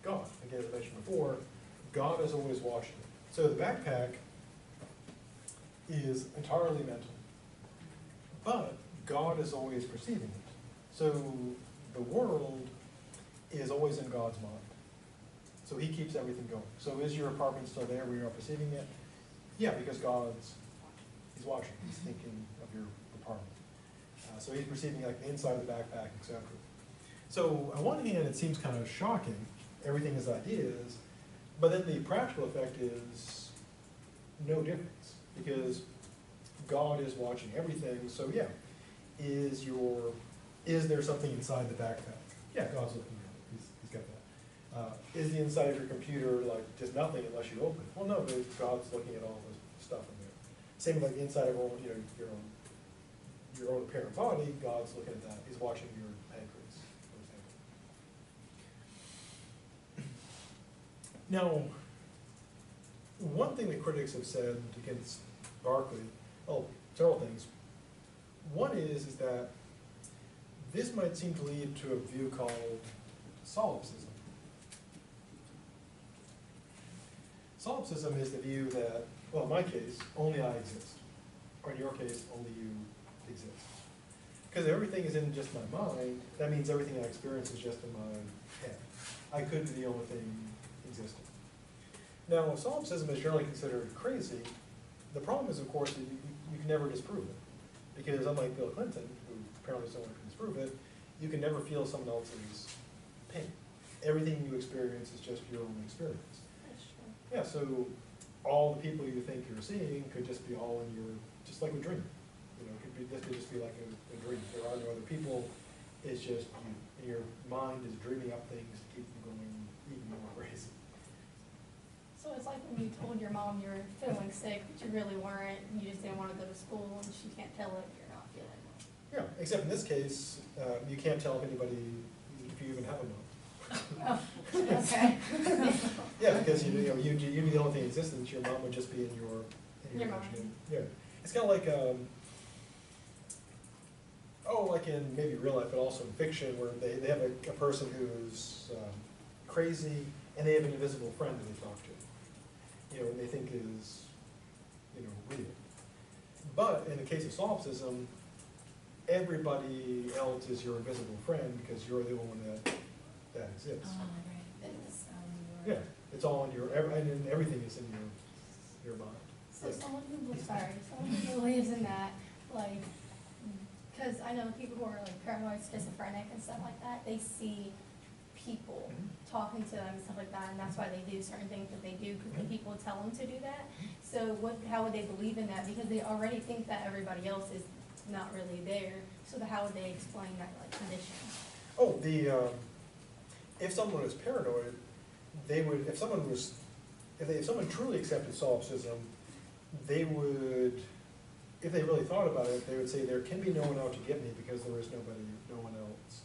God, again, as I mentioned before, God is always watching it. So the backpack is entirely mental, but God is always perceiving it. So the world is always in God's mind. So he keeps everything going. So is your apartment still there where you're not perceiving it? Yeah, because he's watching, he's thinking of your apartment. So he's perceiving like the inside of the backpack, etc. So on one hand, it seems kind of shocking, everything is ideas, but then the practical effect is no difference, because God is watching everything. So yeah, is there something inside the backpack? Yeah, God's looking at it, he's got that. Is the inside of your computer like just nothing unless you open it? Well, no, but God's looking at all this stuff in there. Same with like the inside of your own apparent body, God's looking at that. He's watching your pancreas, for example. Now, one thing that critics have said against Berkeley, several things. One is that this might seem to lead to a view called solipsism. Solipsism is the view that, well, in my case, only I exist. Or in your case, only you exist. Because everything is in just my mind, that means everything I experience is just in my head. I could be the only thing existing. Now, solipsism is generally considered crazy. The problem is, of course, that you can never disprove it. Because unlike Bill Clinton, who apparently someone can disprove it, you can never feel someone else's pain. Everything you experience is just your own experience. Yeah, so all the people you think you're seeing could just be all in your, just like a dream. You know, this could just be like a dream. There are no other people. It's just you. And your mind is dreaming up things to keep you going even more crazy. So it's like when you told your mom you're feeling sick, but you really weren't, and you just didn't want to go to school, and she can't tell it you're not feeling well. Yeah, except in this case, you can't tell if anybody, if you even have a mom. Oh, okay. Yeah, because you'd be the only thing in existence. Your mom would just be in your imagination. Yeah, it's kind of like like in maybe real life, but also in fiction, where they have a person who's crazy, and they have an invisible friend that they talk to. You know, and they think is real. But in the case of solipsism, everybody else is your invisible friend because you're the only one that exists. Oh, right. Yeah, it's all in and everything is in your mind. So someone who lives in that, like, Because I know people who are like paranoid, schizophrenic and stuff like that, they see people talking to them and stuff like that, and that's why they do certain things that they do, because the people tell them to do that. So how would they believe in that? Because they already think that everybody else is not really there, so how would they explain that like condition? Oh, if someone is paranoid, they would, if someone truly accepted solipsism, they would, if they really thought about it, they would say there can be no one out to get me because there is no one else.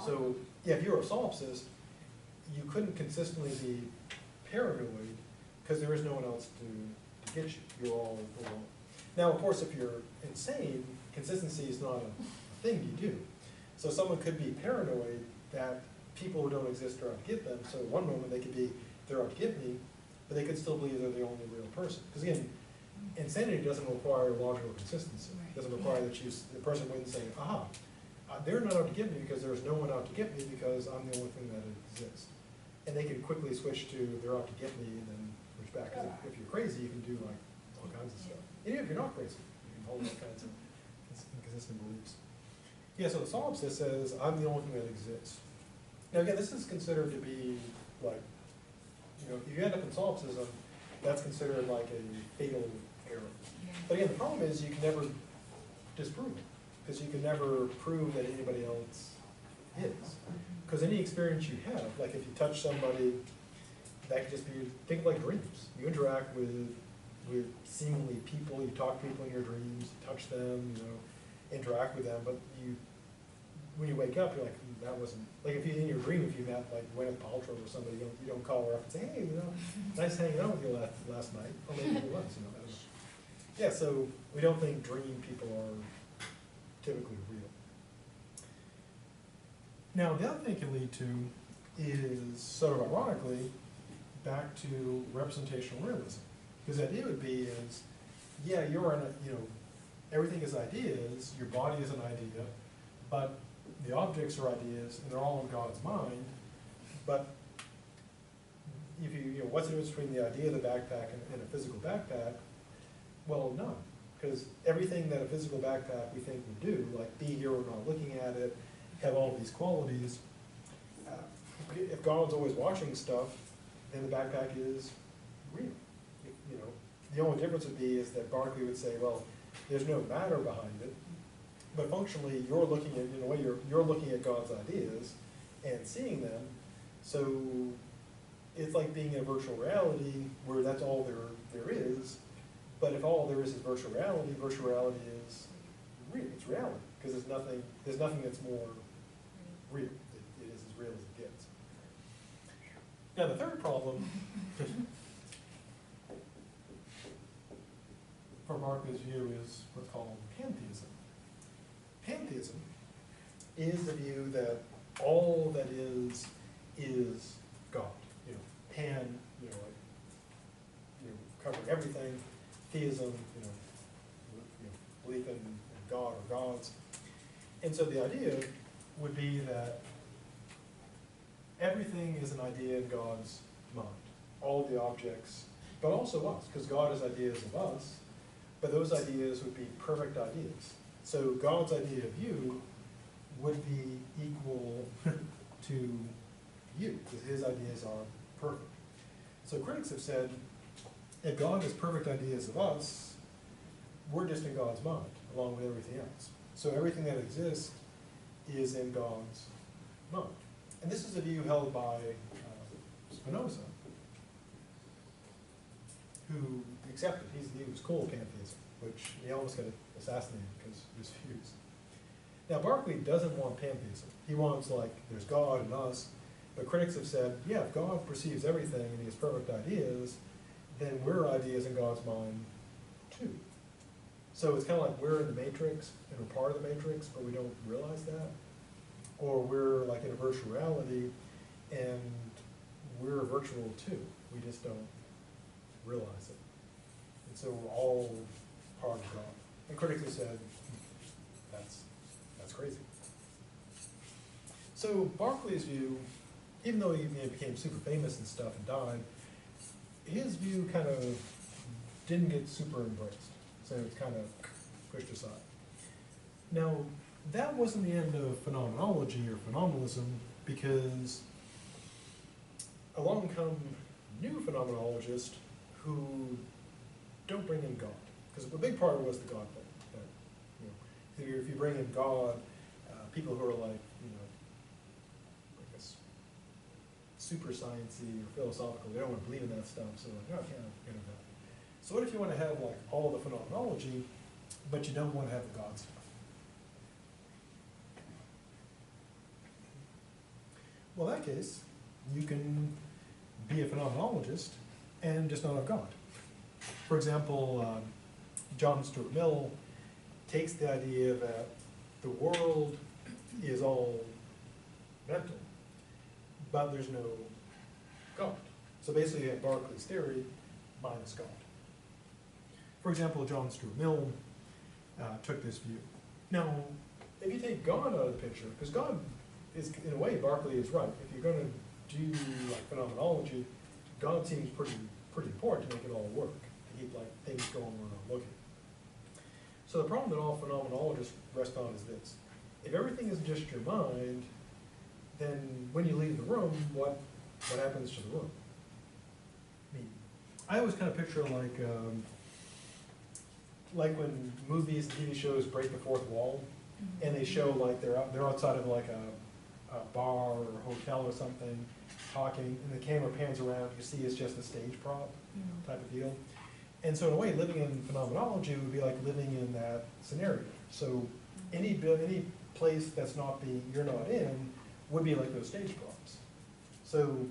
So, yeah, if you're a solipsist, you couldn't consistently be paranoid because there is no one else to get you. You're all alone. Now, of course, if you're insane, consistency is not a thing you do. So someone could be paranoid that people who don't exist are out to get them. So one moment they could be, they're out to get me, but they could still believe they're the only real person. Because again, insanity doesn't require logical consistency. It doesn't require that the person wouldn't say, aha, they're not out to get me because there's no one out to get me because I'm the only thing that exists. And they can quickly switch to they're out to get me and then switch back. Because if you're crazy, you can do like all kinds of stuff. And even if you're not crazy, you can hold all kinds of inconsistent beliefs. Yeah, so the solipsist says, I'm the only thing that exists. Now again, this is considered to be like, if you end up in solipsism, that's considered like a fatal error. But again, the problem is you can never disprove it, because you can never prove that anybody else is. Because any experience you have, like if you touch somebody, that could just be, think like dreams. You interact with seemingly people, you talk to people in your dreams, you touch them, interact with them, but when you wake up, you're like, that wasn't, like if you, in your dream, if you met like Gwyneth Paltrow or somebody, you don't call her up and say, hey, nice hanging out with you last night, or maybe it was, I don't know. Yeah, so we don't think dream people are typically real. Now, the other thing it can lead to is, sort of ironically, back to representational realism. Because the idea would be is, yeah, you're in everything is ideas, your body is an idea, but the objects are ideas, and they're all in God's mind. But if what's the difference between the idea of the backpack and a physical backpack? Well, none, because everything that a physical backpack we think would do, like be here or not looking at it, have all these qualities. If God's always watching stuff, then the backpack is real. The only difference would be is that Berkeley would say, well, there's no matter behind it, but functionally you're looking at, in a way, you're looking at God's ideas and seeing them. So it's like being in a virtual reality where that's all there is. But if all there is virtual reality is real. It's reality, because there's nothing that's more real. It is as real as it gets. Now the third problem for Berkeley's view is what's called pantheism. Pantheism is the view that all that is God. Pan, covering everything. Theism, belief in God or gods. And so the idea would be that everything is an idea in God's mind. All of the objects, but also us, because God has ideas of us, but those ideas would be perfect ideas. So God's idea of you would be equal to you, because his ideas are perfect. So critics have said, if God has perfect ideas of us, we're just in God's mind, along with everything else. So everything that exists is in God's mind. And this is a view held by Spinoza, who accepted. He was cool with pantheism, which he almost got assassinated because of his views. Now Berkeley doesn't want pantheism. He wants, like, there's God and us, but critics have said, yeah, if God perceives everything and he has perfect ideas, then we're ideas in God's mind too. So it's kind of like we're in the matrix and we're part of the matrix, but we don't realize that. Or we're like in a virtual reality and we're virtual too. We just don't realize it. And so we're all part of God. And critics have said, that's crazy. So Berkeley's view, even though he became super famous and stuff and died, his view kind of didn't get super embraced. So it's kind of pushed aside. Now, that wasn't the end of phenomenology or phenomenalism, because along come new phenomenologists who don't bring in God. Because a big part was the God thing. That, you know, if you bring in God, people who are like, you know, I guess, super sciencey or philosophical, they don't want to believe in that stuff, so like, oh, I can't get into that. So what if you want to have like all the phenomenology, but you don't want to have the God stuff? Well, in that case, you can be a phenomenologist and just not have God. For example, John Stuart Mill takes the idea that the world is all mental, but there's no God. So basically you have Berkeley's theory minus God. For example, John Stuart Mill took this view. Now, if you take God out of the picture, because God is, in a way, Berkeley is right. If you're going to do like phenomenology, God seems pretty important to make it all work, to keep like things going where we're not looking. So the problem that all phenomenologists rest on is this: if everything is just your mind, then when you leave the room, what happens to the room? I mean, I always kind of picture like when movies and TV shows break the fourth wall, and they show like they're outside of like a bar or a hotel or something, talking, and the camera pans around, you see it's just a stage prop type of deal. And so in a way, living in phenomenology would be like living in that scenario. So any place that's you're not in would be like those stage props. So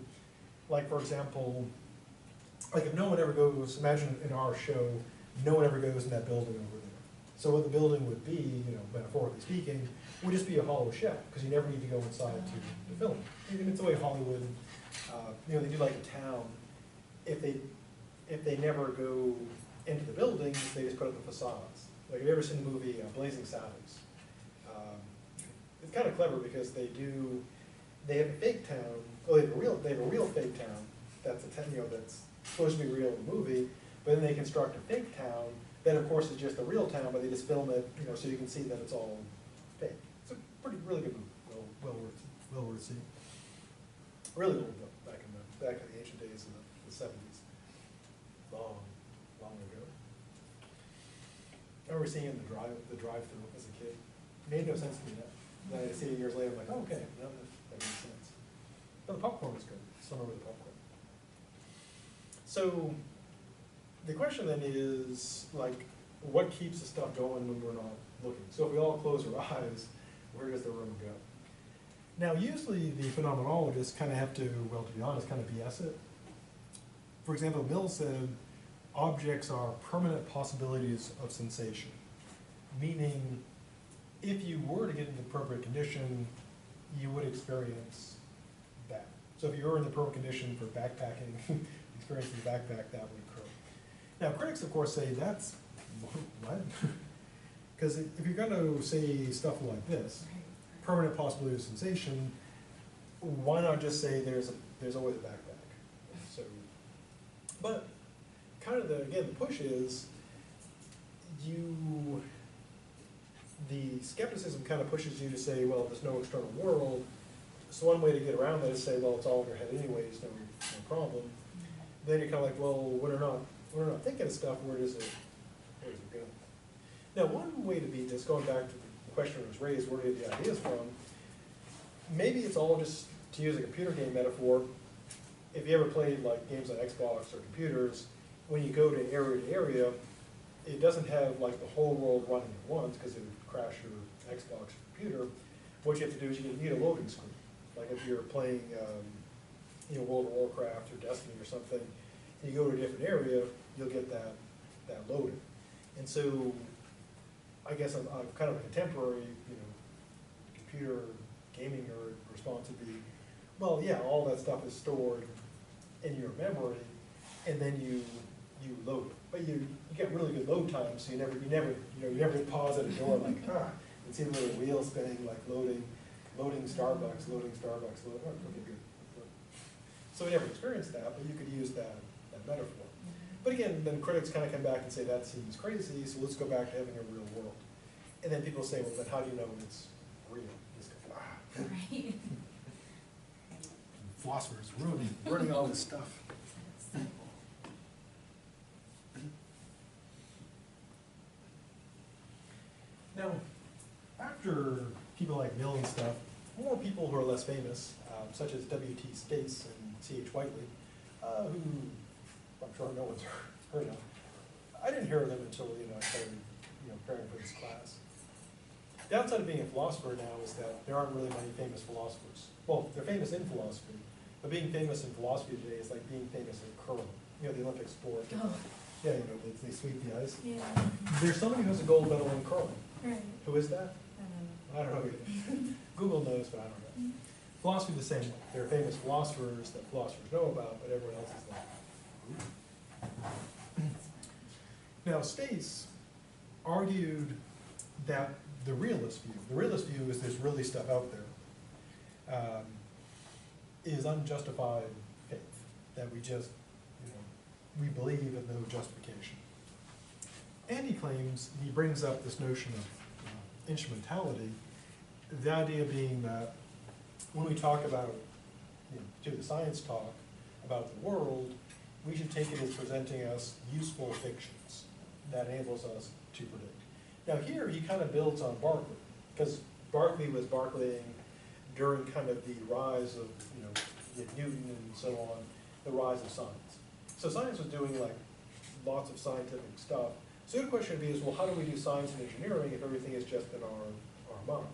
like for example, like if no one ever goes, imagine in our show, no one ever goes in that building over there. So what the building would be, you know, metaphorically speaking, would just be a hollow shell, because you never need to go inside to film. And it's the way Hollywood, you know, they do like a town. If they never go into the buildings, they just put up the facades. Like, have you ever seen the movie Blazing Saddles? It's kind of clever because they have a fake town. Well, they have a real fake town that's that's supposed to be real in the movie, but then they construct a fake town that, of course, is just a real town, but they just film it, you know, so you can see that it's all fake. It's a really good movie, well worth seeing. Really old though, back in the ancient days of the 70s, long ago. I remember seeing the drive-through as a kid. It made no sense to me then. Then I see it years later, I'm like, oh, okay, now that makes sense. But the popcorn was good. Summer with the popcorn. So the question then is, like, what keeps the stuff going when we're not looking? So if we all close our eyes, where does the room go? Now, usually the phenomenologists kind of have to, well, to be honest, kind of BS it. For example, Mill said, objects are permanent possibilities of sensation, meaning if you were to get in the appropriate condition, you would experience that. So if you were in the appropriate condition for backpacking, experiencing the backpack, that would occur. Now, critics, of course, say that's, what? Because if you're going to say stuff like this, permanent possibility of sensation, why not just say there's always a backpack? So, but kind of the push is the skepticism kind of pushes you to say, well, there's no external world. So one way to get around that is say, well, it's all in your head anyways, no problem. Then you're kind of like, well, when we're not thinking of stuff, where does it go? Now, one way to beat this, going back to the question that was raised, where did the ideas from? Maybe it's all just, to use a computer game metaphor, if you ever played like games on Xbox or computers, when you go to area, it doesn't have like the whole world running at once because it would crash your Xbox computer. What you have to do is you need a loading screen. Like if you're playing World of Warcraft or Destiny or something, and you go to a different area, you'll get that loaded. And so I guess I'm kind of a contemporary, computer gaming response would be, well, yeah, all that stuff is stored in your memory, and then you load it. But you get really good load times, so you never pause at a door like, and see the little wheel spinning, like loading Starbucks, okay, good. So we never experienced that, but you could use that metaphor. But again, then critics kind of come back and say that seems crazy, so let's go back to having a real world. And then people say, well, then how do you know it's real? Just go, Right. Philosophers ruining all this stuff. Now, after people like Mill and stuff, more people who are less famous, such as W.T. Stace and C.H. Whiteley, who I'm sure no one's heard of. I didn't hear of them until I started preparing for this class. The downside of being a philosopher now is that there aren't really many famous philosophers. Well, they're famous in philosophy, but being famous in philosophy today is like being famous in curling. The Olympic sport. Oh. Yeah, they sweep the ice. Yeah. There's somebody who has a gold medal in curling. Right. Who is that? I don't know. I don't know either. Google knows, but I don't know. Philosophy the same way. There are famous philosophers that philosophers know about, but everyone else is like, ooh. Now, Stace argued that the realist view is there's really stuff out there, is unjustified faith, that we just, we believe in no justification. And he brings up this notion of instrumentality, the idea being that when we talk about, do the science talk about the world, we should take it as presenting us useful fictions that enables us to predict. Now here he kind of builds on Berkeley, because Berkeley was Berkeleying during kind of the rise of, Newton and so on, the rise of science. So science was doing like lots of scientific stuff. So the question would be is, well, how do we do science and engineering if everything is just in our mind?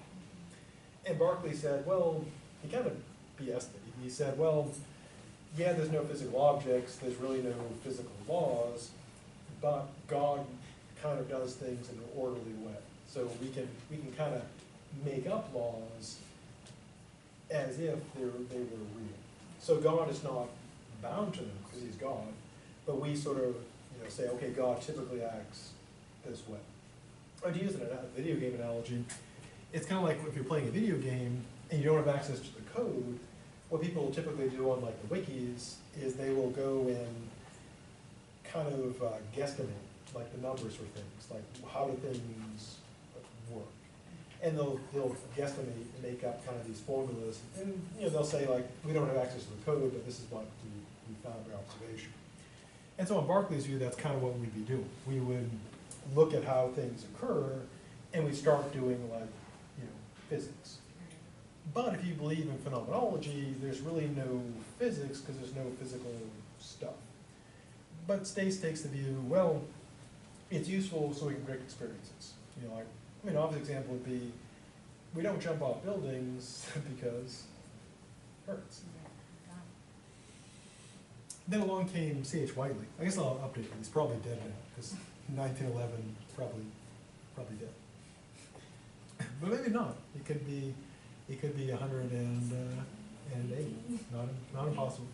And Berkeley said, well, he kind of BS'd it. He said, well, yeah, there's no physical objects, there's really no physical laws, but God kind of does things in an orderly way. So we can kind of make up laws as if they were real. So God is not bound to them because he's God, but we sort of say, okay, God typically acts this way. Or to use a video game analogy, it's kind of like if you're playing a video game and you don't have access to the code, what people typically do on like the wikis is they will go and kind of guesstimate like the numbers for things, like how do things work. And they'll guesstimate and make up kind of these formulas, and they'll say like, we don't have access to the code, but this is what we found by observation. And so in Berkeley's view, that's kind of what we'd be doing. We would look at how things occur, and we start doing like, physics. But if you believe in phenomenology, there's really no physics because there's no physical stuff. But Stace takes the view, well, it's useful so we can predict experiences. Obvious example would be, we don't jump off buildings because it hurts. Then along came C.H. Whiteley. I guess I'll update him. He's probably dead now, because 1911, probably dead. But maybe not. It could be 108. Not impossible.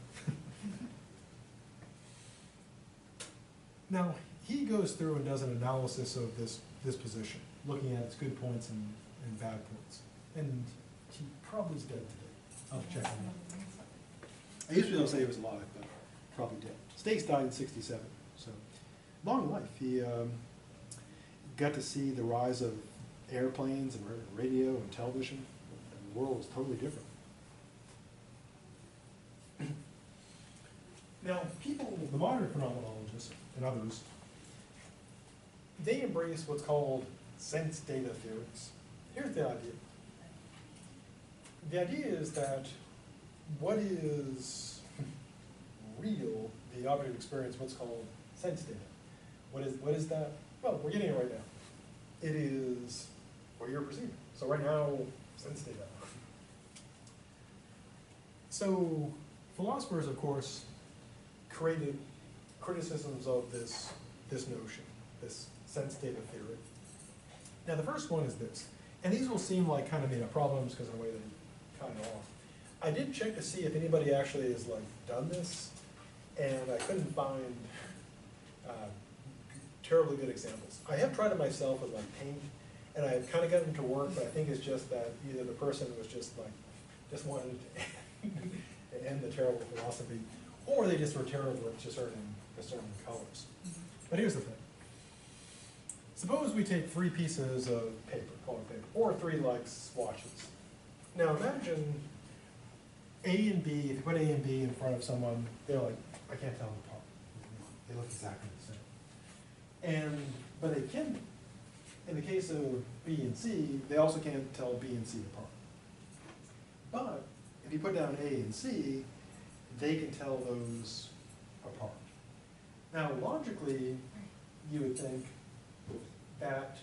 Now, he goes through and does an analysis of this position, looking at its good points and bad points. And he probably is dead today. I'll check him out. I usually don't say he was alive, but probably dead. Stace died in 67, so long life. He got to see the rise of airplanes and radio and television. And the world was totally different. Now, people, the modern phenomenologists and others, they embrace what's called sense data theories. Here's the idea. The idea is that what is real, the object experience, what's called sense data. What is that? Well, we're getting it right now. It is what you're perceiving. So right now, sense data. So philosophers, of course, created criticisms of this notion, this sense data theory. Now the first one is this, and these will seem like kind of made up problems because in a way they're kind of off. I did check to see if anybody actually has like done this, and I couldn't find terribly good examples. I have tried it myself with like paint, and I've kind of gotten to work, but I think it's just that either the person was just wanted to end the terrible philosophy, or they just were terrible at discerning colors. But here's the thing. suppose we take 3 pieces of paper, colored paper, or 3 like swatches. Now imagine A and B, if you put A and B in front of someone, they're like, I can't tell them apart. They look exactly the same. But they can, in the case of B and C, they also can't tell B and C apart. But if you put down A and C, they can tell those apart. Now logically, you would think that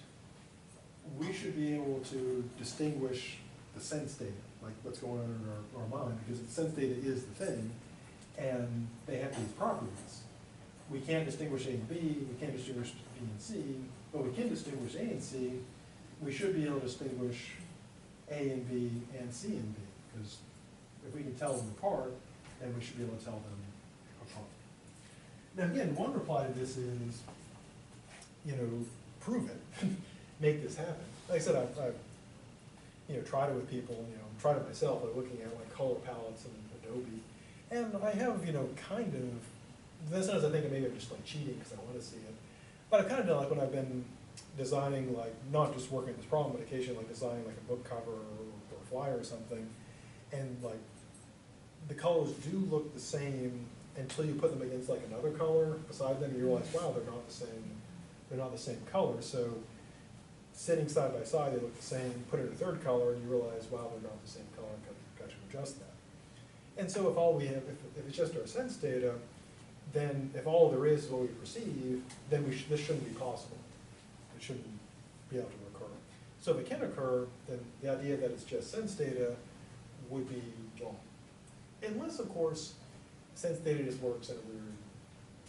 we should be able to distinguish the sense data, like what's going on in our mind, because the sense data is the thing, and they have these properties. We can't distinguish A and B, we can't distinguish B and C, but we can distinguish A and C. We should be able to distinguish A and B and C and B, because if we can tell them apart, then we should be able to tell them apart. Now again, one reply to this is, prove it, make this happen. Like I said, I've tried it with people, tried it myself by looking at like color palettes and Adobe, and I have, kind of, this sometimes I think maybe I'm just like cheating because I want to see it, but I've kind of done like when I've been designing, like not just working on this problem, but occasionally like designing like a book cover or a flyer or something, and like the colors do look the same until you put them against like another color beside them, and you realize, wow, they're not the same. They're not the same color. So sitting side by side, they look the same. Put in a third color, and you realize, wow, they're not the same color. Got to adjust that. And so if all we have, if it's just our sense data, then if all there is what we perceive, then this shouldn't be possible. It shouldn't be able to occur. So if it can occur, then the idea that it's just sense data would be wrong. Unless, of course, sense data just works in a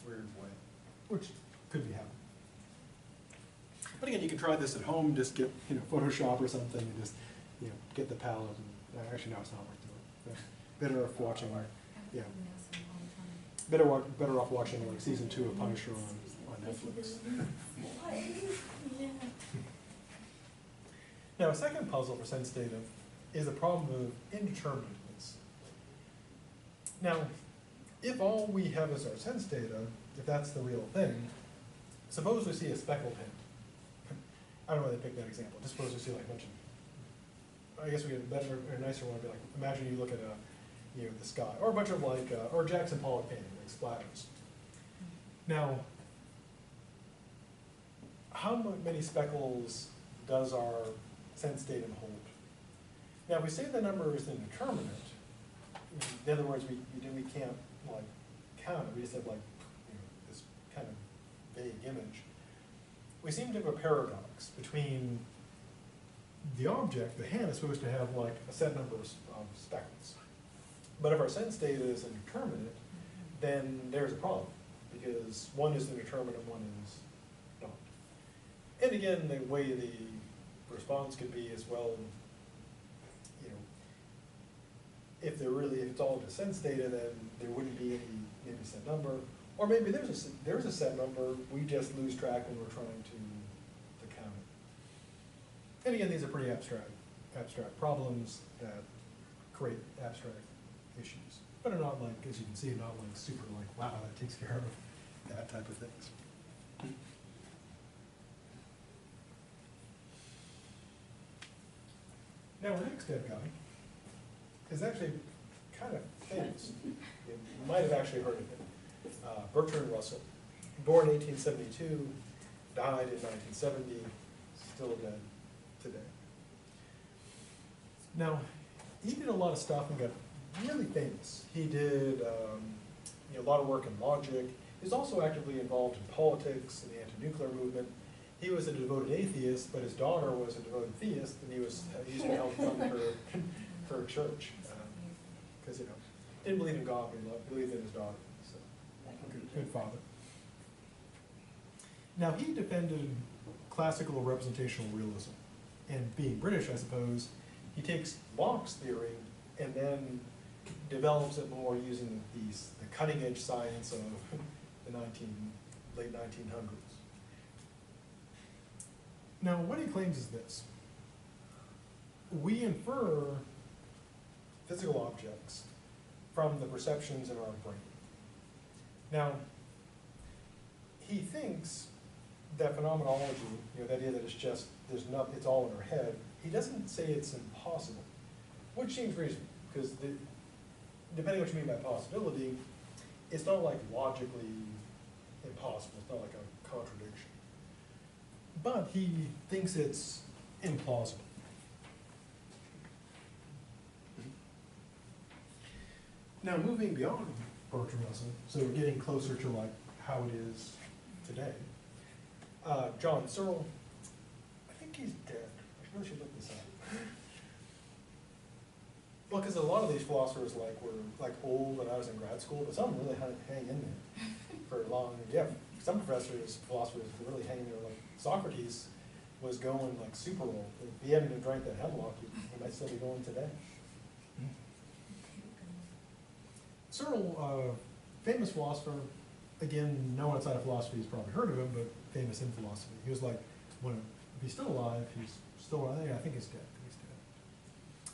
weird way, which could be happening. But again, you can try this at home, just get Photoshop or something, and just get the palette. And actually, no, it's not worth doing. Better off watching, better off watching like season 2 of Punisher on Netflix. Now, a second puzzle for sense data is the problem of indeterminateness. Now, if all we have is our sense data, if that's the real thing, suppose we see a speckled hen. I don't know why they picked that example. Just suppose we see like a bunch of, I guess we get a better or nicer one would be like, imagine you look at the sky, or a bunch of like, or Jackson Pollock painting, like splatters. Now, how many speckles does our sense datum hold? Now, if we say the number is indeterminate, in other words, we can't like count it. We just have like this kind of vague image. We seem to have a paradox between the object, the hen, is supposed to have like a set number of speckles. But if our sense data is indeterminate, then there's a problem, because one is indeterminate and one is not. And again, the way the response could be as well, if it's all just sense data, then there wouldn't be any maybe set number. Or maybe there's a set number, we just lose track when we're trying to count it. And again, these are pretty abstract problems that create abstract issues. But are not like, as you can see, not like super like, wow, that takes care of that type of things. Now our next dead guy is actually kind of famous. You might have actually heard of him. Bertrand Russell, born 1872, died in 1970, still dead today. Now, he did a lot of stuff and got really famous. He did a lot of work in logic. He was also actively involved in politics and the anti-nuclear movement. He was a devoted atheist, but his daughter was a devoted theist, and he was using to help fund her church. Because, didn't believe in God, but believed in his daughter. So, good father. Now, he defended classical representational realism. And being British, I suppose, he takes Locke's theory and then develops it more using the cutting-edge science of the late 1900s. Now, what he claims is this. We infer physical objects from the perceptions in our brain. Now, he thinks that phenomenology, the idea that it's just, it's all in our head, he doesn't say it's impossible, which seems reasonable, because depending on what you mean by possibility, it's not like logically impossible, it's not like a contradiction. But he thinks it's implausible. Now, moving beyond Berkeley, so we're getting closer to like how it is today. John Searle, I think he's dead. I really should look this up. Well, because a lot of these philosophers were old when I was in grad school, but some really hang in there for long. Yeah, some philosophers were really hanging there. Like Socrates was going like super old. If he hadn't drank that hemlock, he might still be going today. Searle, famous philosopher, again, no one outside of philosophy has probably heard of him, but famous in philosophy. He was like, if he's still alive, he's still alive. I think he's dead.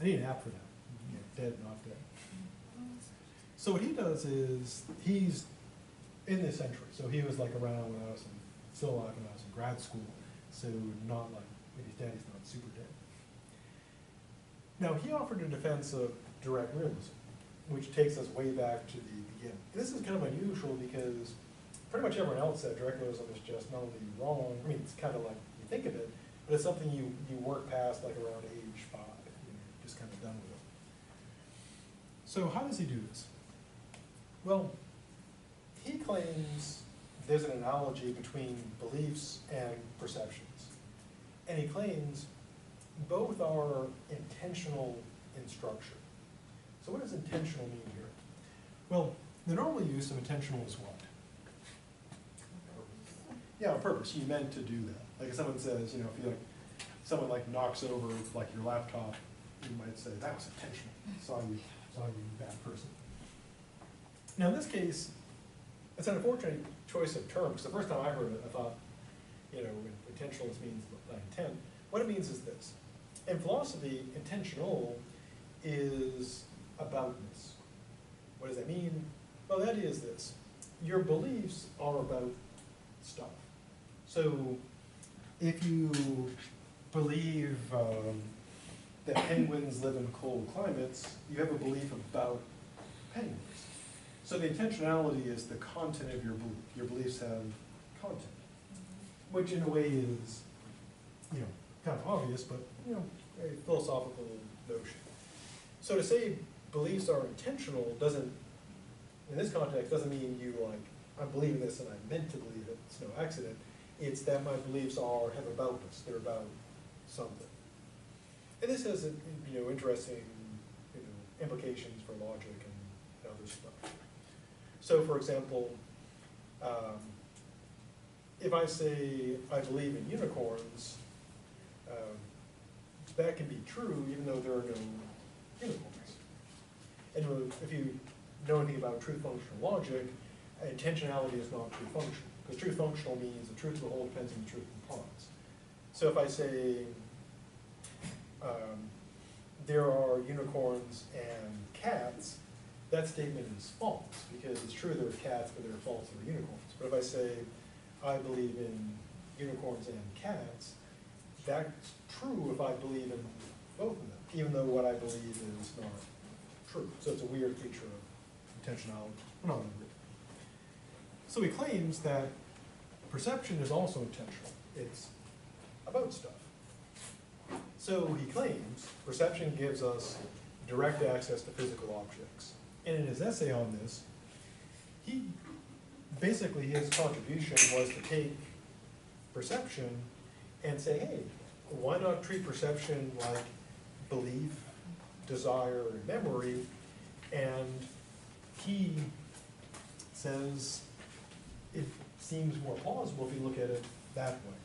I need an app for that. Dead, not dead. So what he does is, he's in this century. So he was like around when I was still alive when I was in grad school. So not like, when he's dead, he's not super dead. Now, he offered a defense of direct realism, which takes us way back to the beginning. This is kind of unusual because pretty much everyone else said direct realism is just not only wrong, I mean, it's kind of like you think of it, but it's something you work past like around age 5, just kind of done with it. So how does he do this? Well, he claims there's an analogy between beliefs and perceptions. And he claims both are intentional in structure. So what does intentional mean here? Well, the normal use of intentional is what? Yeah, on purpose. You meant to do that. Like if someone says, if someone knocks over your laptop, you might say, that was intentional. Saw you, bad person. Now in this case, it's an unfortunate choice of terms. The first time I heard it, I thought, intentional means intent. What it means is this. In philosophy, intentional is aboutness. What does that mean? Well, the idea is this. Your beliefs are about stuff. So if you believe that penguins live in cold climates, you have a belief about penguins. So the intentionality is the content of your belief. Your beliefs have content, which in a way is, kind of obvious, but, a philosophical notion. So to say beliefs are intentional doesn't, in this context, doesn't mean you I'm believing this and I meant to believe it, it's no accident. It's that my beliefs have aboutness, they're about something. And this has, interesting, implications for logic and other stuff. So for example, if I say I believe in unicorns, that can be true even though there are no unicorns. And if you know anything about truth functional logic, intentionality is not true functional. Because true functional means the truth of the whole depends on the truth of the parts. So if I say there are unicorns and cats, that statement is false, because it's true there are cats, but they're false there are unicorns. But if I say I believe in unicorns and cats, that's true if I believe in both of them, even though what I believe is not true. So it's a weird feature of intentionality. Not weird. So he claims that perception is also intentional. It's about stuff. So he claims perception gives us direct access to physical objects. And in his essay on this, basically his contribution was to take perception and say, hey, why not treat perception like belief, desire, and memory? And he says it seems more plausible if you look at it that way.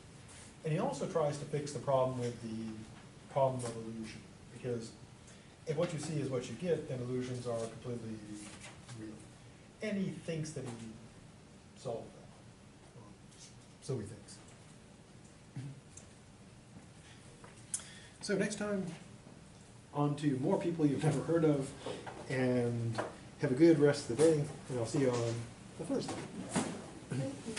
And he also tries to fix the problem with the problem of illusion, because if what you see is what you get, then illusions are completely real. And he thinks that he solved that. So he thinks. So next time, on to more people you've never heard of, and have a good rest of the day, and I'll see you on the Thursday. Thank you.